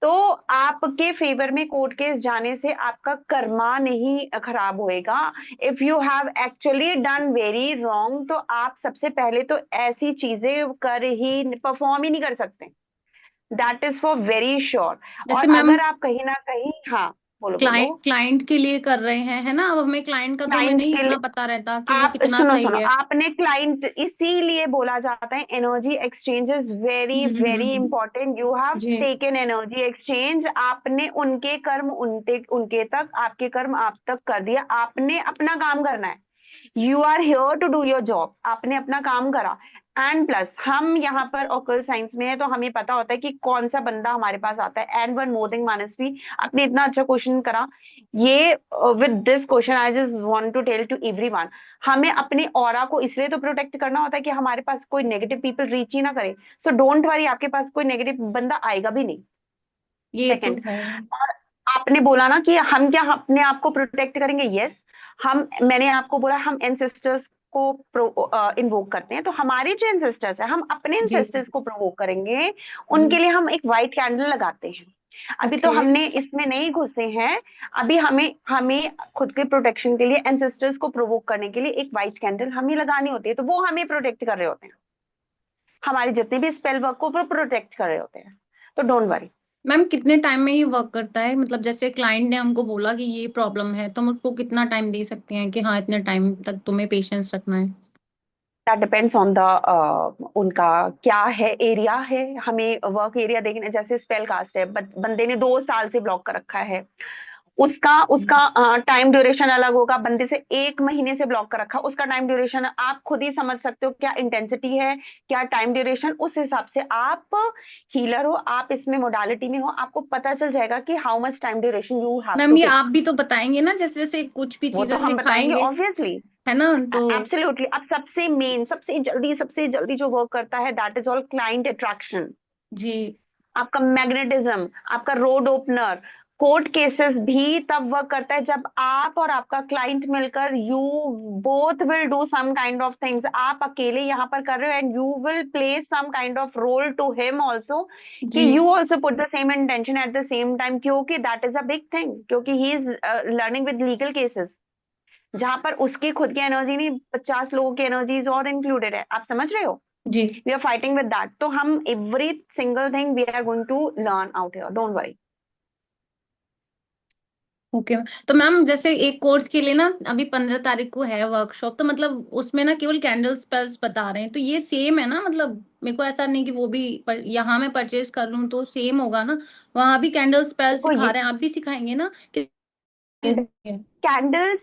तो आपके फेवर में कोर्ट केस जाने से आपका कर्मा नहीं खराब होएगा। If you have actually done very wrong, तो आप सबसे पहले तो ऐसी चीजें परफॉर्म ही नहीं कर सकते, that is for very sure. और जैसे मैम अगर आप कहीं ना कहीं, हाँ बोलो बोलो। क्लाइंट क्लाइंट के लिए कर रहे हैं, है ना? अब हमें क्लाइंट का तो हमें क्लाइंट नहीं के इतना लिए पता रहता कि वो आप कितना सुनो सही सुनो, है। आपने क्लाइंट इसीलिए बोला जाता है energy exchange is very very hmm. Important. You have जी टेकन एनर्जी एक्सचेंज, आपने उनके कर्म उनके उनके तक, आपके कर्म आप तक कर दिया, आपने अपना काम करना है। You are here to do your job, आपने अपना काम करा। एंड प्लस हम यहाँ पर ऑकल साइंस में है तो हमें पता होता है कि कौन सा बंदा हमारे पास आता है। And one more thing, Manasvi, आपने इतना अच्छा क्वेश्चन करा, ये with this question I just want to tell to everyone, हमें अपने ऑरा को इसलिए तो प्रोटेक्ट करना होता है कि हमारे पास कोई नेगेटिव पीपल रीच ही ना करे। सो डोंट वरी, आपके पास कोई नेगेटिव बंदा आएगा भी नहीं। ये तो सेकंड, है। और आपने बोला ना कि हम क्या अपने आप को प्रोटेक्ट करेंगे, यस मैंने आपको बोला हम एंसेस्टर्स को इन्वोक करते हैं, तो हमारे जो एंसेस्टर्स है हम अपने जी एंसेस्टर्स को प्रोवोक करेंगे, जी उनके लिए हम एक व्हाइट कैंडल लगाते हैं। अभी तो ओके हमने इसमें नहीं घुसे हैं, अभी हमें हमें खुद के प्रोटेक्शन के लिए एंसेस्टर्स को प्रोवोक करने के लिए एक व्हाइट कैंडल हमें लगानी होती है, तो वो हमें प्रोटेक्ट कर रहे होते हैं, हमारे जितने भी स्पेल वर्क को वो प्रोटेक्ट कर रहे होते हैं, तो डोंट वरी। मैम कितने टाइम में ये वर्क करता है? मतलब जैसे क्लाइंट ने हमको बोला कि ये प्रॉब्लम है, तो हम उसको कितना टाइम दे सकते हैं कि हाँ इतने टाइम तक तुम्हें पेशेंस रखना है? दैट डिपेंड्स ऑन द उनका क्या है, एरिया है, हमें वर्क एरिया देखना। जैसे स्पेल कास्ट है, बंदे ने 2 साल से ब्लॉक कर रखा है, उसका उसका टाइम ड्यूरेशन अलग होगा। बंदे से 1 महीने से ब्लॉक कर रखा, उसका टाइम ड्यूरेशन आप खुद ही समझ सकते हो, क्या इंटेंसिटी है, क्या टाइम ड्यूरेशन, उस हिसाब से आप हीलर हो, आप इसमें मोडालिटी में हो, आपको पता चल जाएगा कि how much time duration you have ma'am to ये टेक। आप भी तो बताएंगे ना, जैसे जैसे कुछ भी वो तो चीजें हम बताएंगे सिखाएंगे, ऑब्वियसली, है ना? तो एब्सोल्युटली। अब सबसे मेन, सबसे जल्दी जो वर्क करता है, that is all client attraction, जी आपका मैग्नेटिज्म, आपका रोड ओपनर। कोर्ट केसेस भी तब वर्क करता है जब आप और आपका क्लाइंट मिलकर, you both will do some kind of things. आप अकेले यहाँ पर कर रहे हो and you will play some kind of role to him also, जी कि you also put the same intention at the same time, क्योंकि that is a big thing, क्योंकि he is learning with legal cases, जहां पर उसकी खुद की energy नहीं, 50 लोगों की एनर्जीज और इंक्लूडेड है, आप समझ रहे हो। जी we are fighting with that, तो हम every single thing we are going to learn out here, don't worry. Okay. तो मैम जैसे एक कोर्स के लिए ना अभी 15 तारीख को है वर्कशॉप, तो मतलब उसमें ना केवल कैंडल स्पेल्स बता रहे हैं, तो ये सेम है ना? मतलब मेरे को ऐसा नहीं कि वो भी यहाँ मैं परचेज कर लूँ तो सेम होगा ना? वहां भी कैंडल स्पेल्स देखो सिखा ये रहे हैं, आप भी सिखाएंगे ना कि कैंडल्स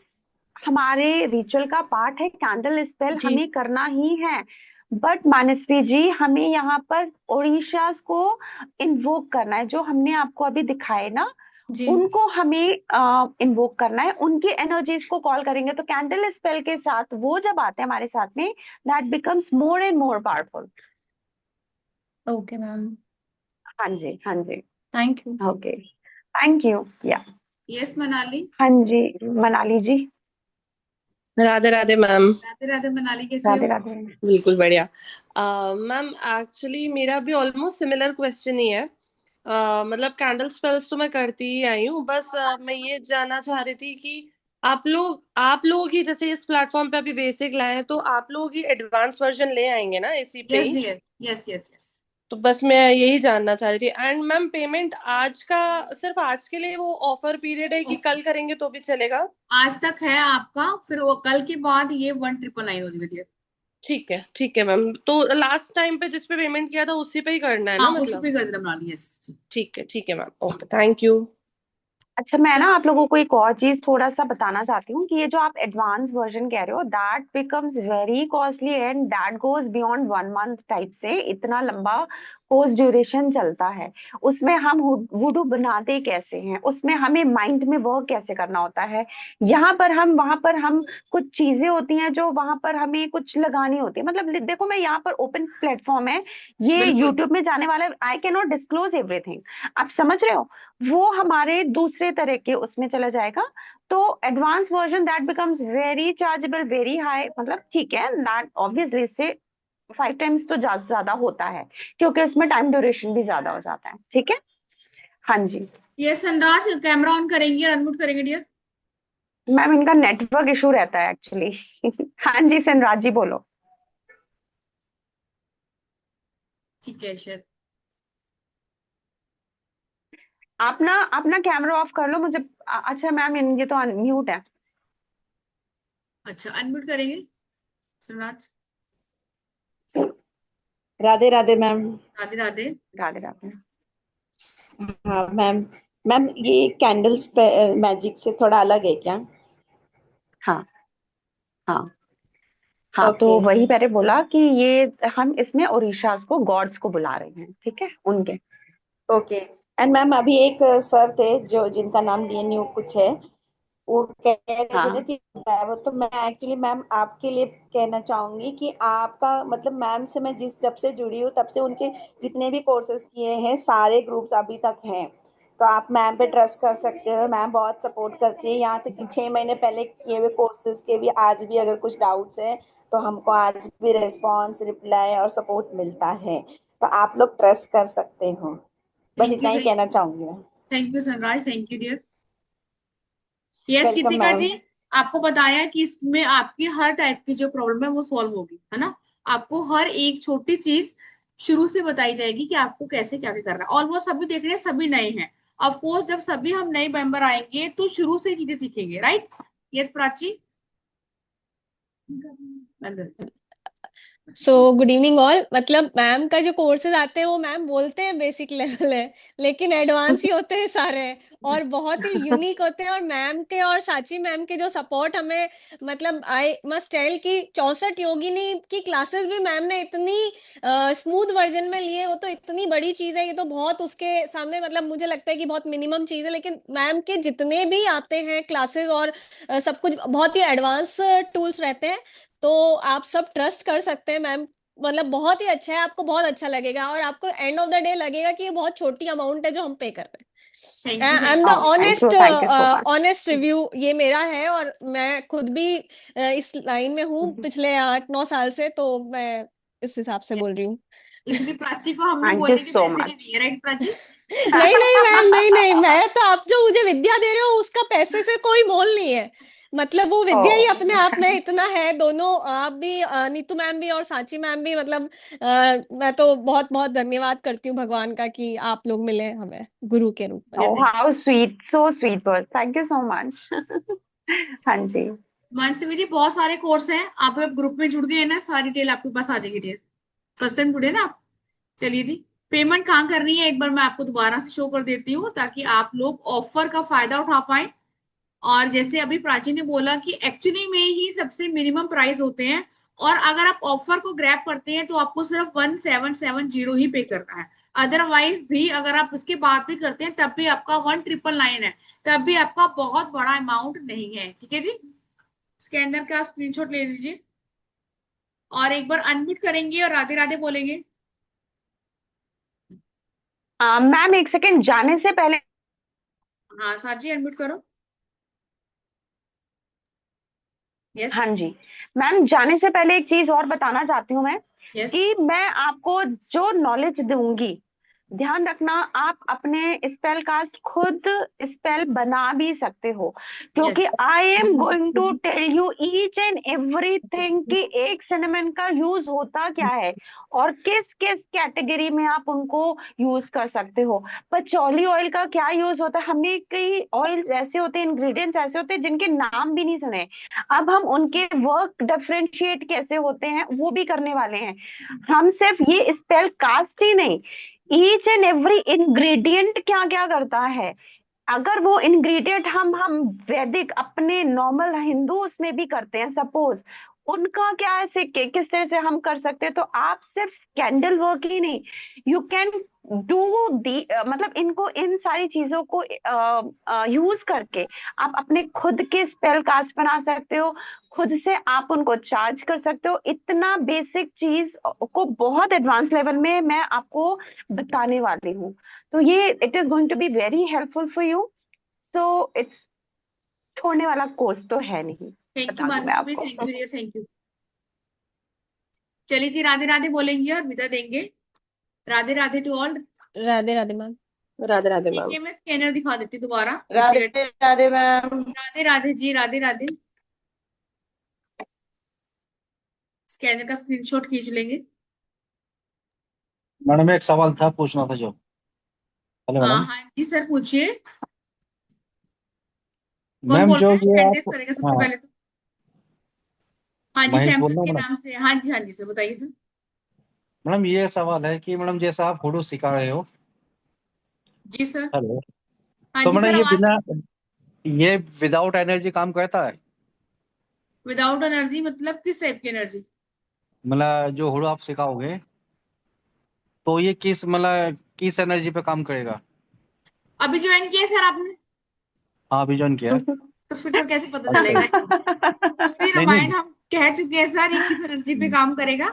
हमारे रिचुअल का पार्ट है, कैंडल स्पेल जी हमें करना ही है। बट मानसवी जी, हमें यहाँ पर ओडिशास को इन्वोक करना है, जो हमने आपको अभी दिखाए ना, जी उनको हमें इन्वोक करना है, उनकी एनर्जीज को कॉल करेंगे, तो कैंडल स्पेल के साथ वो जब आते हैं हमारे साथ में, that becomes more and more powerful. Okay ma'am, हाँ जी, हाँ जी। Thank you. Okay, thank you, yeah. Yes Manali. हाँ जी, मनाली जी। राधे राधे मैम। राधे राधे मनाली, कैसे राधे हो? राधे। बिल्कुल बढ़िया। मैम एक्चुअली मेरा भी ऑलमोस्ट सिमिलर क्वेश्चन ही है। मतलब कैंडल स्पेल्स तो मैं करती ही आई हूँ, बस मैं ये जानना चाह रही थी कि आप लोग ही जैसे इस प्लेटफॉर्म पे अभी बेसिक लाए हैं, तो आप लोग ही एडवांस वर्जन ले आएंगे ना इसी पे यस ही? Dear, yes yes yes. तो बस मैं यही जानना चाह रही थी। एंड मैम पेमेंट आज का सिर्फ आज के लिए वो ऑफर पीरियड है कि कल करेंगे तो भी चलेगा? आज तक है आपका, फिर वो कल के बाद ये 1999 हो जाएगा डियर। ठीक है मैम, तो लास्ट टाइम पे जिस पे पेमेंट किया था उसी पे ही करना है ना हाँ उसी मतलब? पे कर देना मनाली, यस। ठीक है मैम, ओके, थैंक यू। अच्छा, मैं ना आप लोगों को एक और चीज थोड़ा सा बताना चाहती हूँ कि ये जो आप एडवांस वर्जन कह रहे हो, that becomes very costly and that goes beyond 1 month type से। इतना लंबा कोर्स ड्यूरेशन चलता है। उसमें हम वुडू बनाते कैसे हैं, उसमें हमें माइंड में वर्क कैसे करना होता है, यहाँ पर हम वहां पर हम कुछ चीजें होती हैं जो वहां पर हमें कुछ लगानी होती है। मतलब देखो, मैं यहाँ पर ओपन प्लेटफॉर्म है, ये बिल्कुल। यूट्यूब में जाने वाला है, I can not disclose everything. आप समझ रहे हो? वो हमारे दूसरे तरह के उसमें चला जाएगा। तो advance version that becomes very chargeable, very high. मतलब ठीक है, दैट ऑब्वियसली इससे 5 टाइम्स तो ज्यादा होता है, क्योंकि इसमें टाइम ड्यूरेशन भी ज्यादा हो जाता है। ठीक है। हाँ जी। ये सनराज कैमरा ऑन करेंगे और अनम्यूट करेंगे डियर। मैम, इनका नेटवर्क इशू रहता है एक्चुअली। हाँ जी, सनराज जी बोलो। ठीक है शायद। आप ना कैमरा ऑफ कर लो मुझे। अच्छा मैम, ये तो म्यूट है। अच्छा, अनम्यूट करेंगे सनराज। राधे राधे मैम। राधे राधे। राधे राधे। हाँ मैम। मैम ये कैंडल्स मैजिक से थोड़ा अलग है क्या? हाँ हाँ हाँ, तो ओके। वही मैंने बोला कि ये हम इसमें ओडिशास को, गॉड्स को बुला रहे हैं, ठीक है, उनके। ओके। एंड मैम अभी एक सर थे जो जिनका नाम डीएनयू कुछ है, वो कह रहे थे ना हाँ कि वो, तो मैं एक्चुअली मैम आपके लिए कहना चाहूंगी कि आपका मतलब मैम से मैं जिस जब से जुड़ी हूँ तब से उनके जितने भी कोर्सेज किए हैं सारे ग्रुप्स अभी तक हैं। तो आप मैम पे ट्रस्ट कर सकते हो, मैम बहुत सपोर्ट करती है। यहाँ तक कि 6 महीने पहले किए हुए कोर्सेज के भी आज भी अगर कुछ डाउट्स है तो हमको आज भी रिस्पॉन्स, रिप्लाई और सपोर्ट मिलता है। तो आप लोग ट्रस्ट कर सकते हो। बस थैंक इतना यू, ही थैंक कहना यू। चाहूंगी मैं। Thank you Sanraj, thank you dear. Yes welcome Kritika ma'am. जी, आपको बताया कि इसमें आपकी हर टाइप की जो प्रॉब्लम है वो सॉल्व होगी, है ना। आपको हर एक छोटी चीज शुरू से बताई जाएगी कि आपको कैसे क्या क्या करना है। ऑलमोस्ट सभी देख रहे हैं, सभी नए हैं। ऑफ कोर्स जब सभी हम नए मेंबर आएंगे तो शुरू से चीजें सीखेंगे, right. Yes Prachi. So good evening all. मतलब मैम का जो कोर्सेज आते हैं वो मैम बोलते हैं बेसिक लेवल है, लेकिन एडवांस ही होते हैं सारे, और बहुत ही यूनिक होते हैं। और मैम के और साची मैम के जो सपोर्ट हमें, मतलब आई मस्ट टेल कि 64 योगिनी की क्लासेस भी मैम ने इतनी स्मूथ वर्जन में लिए, वो तो इतनी बड़ी चीज है, ये तो बहुत उसके सामने, मतलब मुझे लगता है कि बहुत मिनिमम चीज है। लेकिन मैम के जितने भी आते हैं क्लासेस और सब कुछ बहुत ही एडवांस टूल्स रहते हैं। तो आप सब ट्रस्ट कर सकते हैं मैम। मतलब बहुत ही अच्छा है, आपको बहुत अच्छा लगेगा, और आपको एंड ऑफ द डे लगेगा कि ये बहुत छोटी अमाउंट है जो हम पे कर रहे थैंक हैं। You, I am thank the you. Honest thank you so much. Honest review ये मेरा है, और मैं खुद भी इस लाइन में हूँ पिछले 8-9 साल से, तो मैं इस हिसाब से बोल रही हूँ। इसलिए प्राची को हम लोग थैंक यू बोलने के सो पैसे नहीं मच। दिए, राइट प्राची। नहीं नहीं मैम, नहीं नहीं, मैं तो, आप जो मुझे विद्या दे रहे हो उसका पैसे से कोई मोल नहीं है। मतलब वो ओ, विद्या ही अपने आप में इतना है। दोनों आप भी, नीतू मैम भी और साची मैम भी, मतलब मैं तो बहुत बहुत धन्यवाद करती हूँ भगवान का कि आप लोग मिले हमें गुरु के रूप में। Oh thank how sweet, so sweet word, thank you so much. हाँ जी। मानसी जी, बहुत सारे कोर्स हैं, आप अब ग्रुप में जुड़ गए हैं ना, सारी डिटेल आपके पास आ जाएगी डियर। फर्स्ट टाइम जुड़े ना आप। चलिए जी, पेमेंट कहाँ करनी है एक बार मैं आपको दोबारा से शो कर देती हूँ ताकि आप लोग ऑफर का फायदा उठा पाए। और जैसे अभी प्राची ने बोला कि एक्चुअली में ही सबसे मिनिमम प्राइस होते हैं, और अगर आप ऑफर को ग्रैब करते हैं तो आपको सिर्फ 1770 ही पे करना है। अदरवाइज भी अगर आप उसके बाद भी करते हैं तब भी आपका 1999 है, तब भी आपका बहुत बड़ा अमाउंट नहीं है। ठीक है जी, इसके अंदर का स्क्रीनशॉट ले लीजिए और एक बार अनम्यूट करेंगे और राधे राधे बोलेंगे। मैम, एक सेकंड जाने से पहले। हाँ साजी, अनम्यूट करो। यस। हाँ जी। मैम, जाने से पहले एक चीज और बताना चाहती हूँ मैं, यस। कि मैं आपको जो नॉलेज दूंगी, ध्यान रखना, आप अपने स्पेल कास्ट खुद स्पेल बना भी सकते हो, क्योंकि yes. I am going to tell you each and everything कि एक सिनेमन का यूज होता क्या है और किस किस कैटेगरी में आप उनको यूज कर सकते हो। पचौली ऑयल का क्या यूज होता है, हमने कई ऑयल्स ऐसे होते हैं, इंग्रेडिएंट्स ऐसे होते हैं जिनके नाम भी नहीं सुने। अब हम उनके वर्क डिफरेंशिएट कैसे होते हैं वो भी करने वाले हैं। हम सिर्फ ये स्पेल कास्ट ही नहीं, ईच एंड एवरी इंग्रेडिएंट क्या क्या करता है, अगर वो इंग्रेडिएंट हम वैदिक अपने नॉर्मल हिंदू उसमें भी करते हैं, सपोज उनका क्या ऐसे किस तरह से हम कर सकते हैं, तो आप सिर्फ कैंडल वर्क ही नहीं, यू कैन डू दी मतलब इनको इन सारी चीजों को यूज करके आप अपने खुद के स्पेल कास्ट बना सकते हो, खुद से आप उनको चार्ज कर सकते हो। इतना बेसिक चीज को बहुत एडवांस लेवल में मैं आपको बताने वाली हूँ। तो ये it is going to be very helpful for you. So it's छोड़ने वाला कोर्स तो है नहीं, थैंक यू बता दूं मैं मानसी, आपको। Thank you dear, thank you. चलिए जी, राधे राधे बोलेंगे और विदा देंगे। Radhe Radhe to all. Radhe Radhe ma'am. Radhe Radhe ठीक मैम। है, मैं स्कैनर दिखा देती हूँ दोबारा। राधे राधे मैम। राधे राधे जी, राधे राधे। स्कैनर का स्क्रीनशॉट खींच लेंगे। मैडम एक सवाल था पूछना था जो। Hello madam. हाँ जी सर, पूछिए। कौन मैम बोल जो रहे हैं? ये हैंड रेस आप, करेगा सबसे हाँ पहले तो। हाँ जी, महेश बोल सैमसंग रहा के हूँ मैडम। नाम से। हाँ जी सर, बताइए सर। मैडम ये सवाल है कि मैडम जैसा आप हुडू सिखा रहे हो। जी सर। हेलो। हाँ तो जी मैडम सर, ये आवाज। बिना, ये विदाउट एनर्जी काम करता है? विदाउट एनर्जी मतलब किस टाइप की एनर्जी? मतलब जो हुडू आप सिखाओगे तो ये किस मतलब किस एनर्जी पे काम करेगा? अभी ज्वाइन किया सर आपने? हाँ अभी ज्वाइन किया है। तो फिर सर कैसे पता ओके। चलेगा? पूरी नहीं रामायण नहीं। हम कह चुके हैं सर, ये किस एनर्जी पे काम करेगा,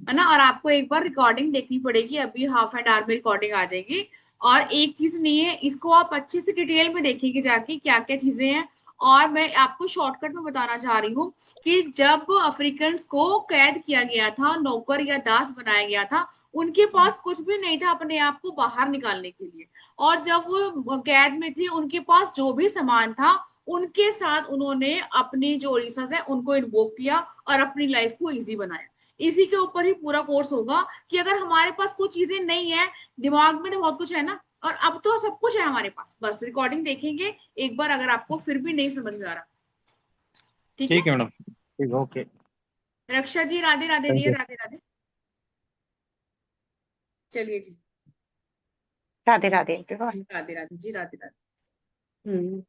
है ना। और आपको एक बार रिकॉर्डिंग देखनी पड़ेगी, अभी हाफ एन आवर में रिकॉर्डिंग आ जाएगी। और एक चीज नहीं है, इसको आप अच्छे से डिटेल में देखेंगे जाके क्या क्या चीजें हैं। और मैं आपको शॉर्टकट में बताना चाह रही हूँ कि जब अफ्रीकन को कैद किया गया था, नौकर या दास बनाया गया था, उनके पास कुछ भी नहीं था अपने आप को बाहर निकालने के लिए। और जब वो कैद में थे, उनके पास जो भी सामान था, उनके साथ उन्होंने अपनी जो रिसोर्स है उनको इन्वोक किया और अपनी लाइफ को इजी बनाया। इसी के ऊपर ही पूरा कोर्स होगा कि अगर हमारे पास कुछ चीजें नहीं है, दिमाग में तो बहुत कुछ है ना, और अब तो सब कुछ है हमारे पास, बस रिकॉर्डिंग देखेंगे एक बार अगर आपको फिर भी नहीं समझ में आ रहा। ठीक है। ठीक है मैडम, ठीक है, okay. Raksha ji, Radhe Radhe thank dear, you. Radhe Radhe. चलिए जी। राधे राधे everyone। राधे राधे जी, राधे राधे। हम्म।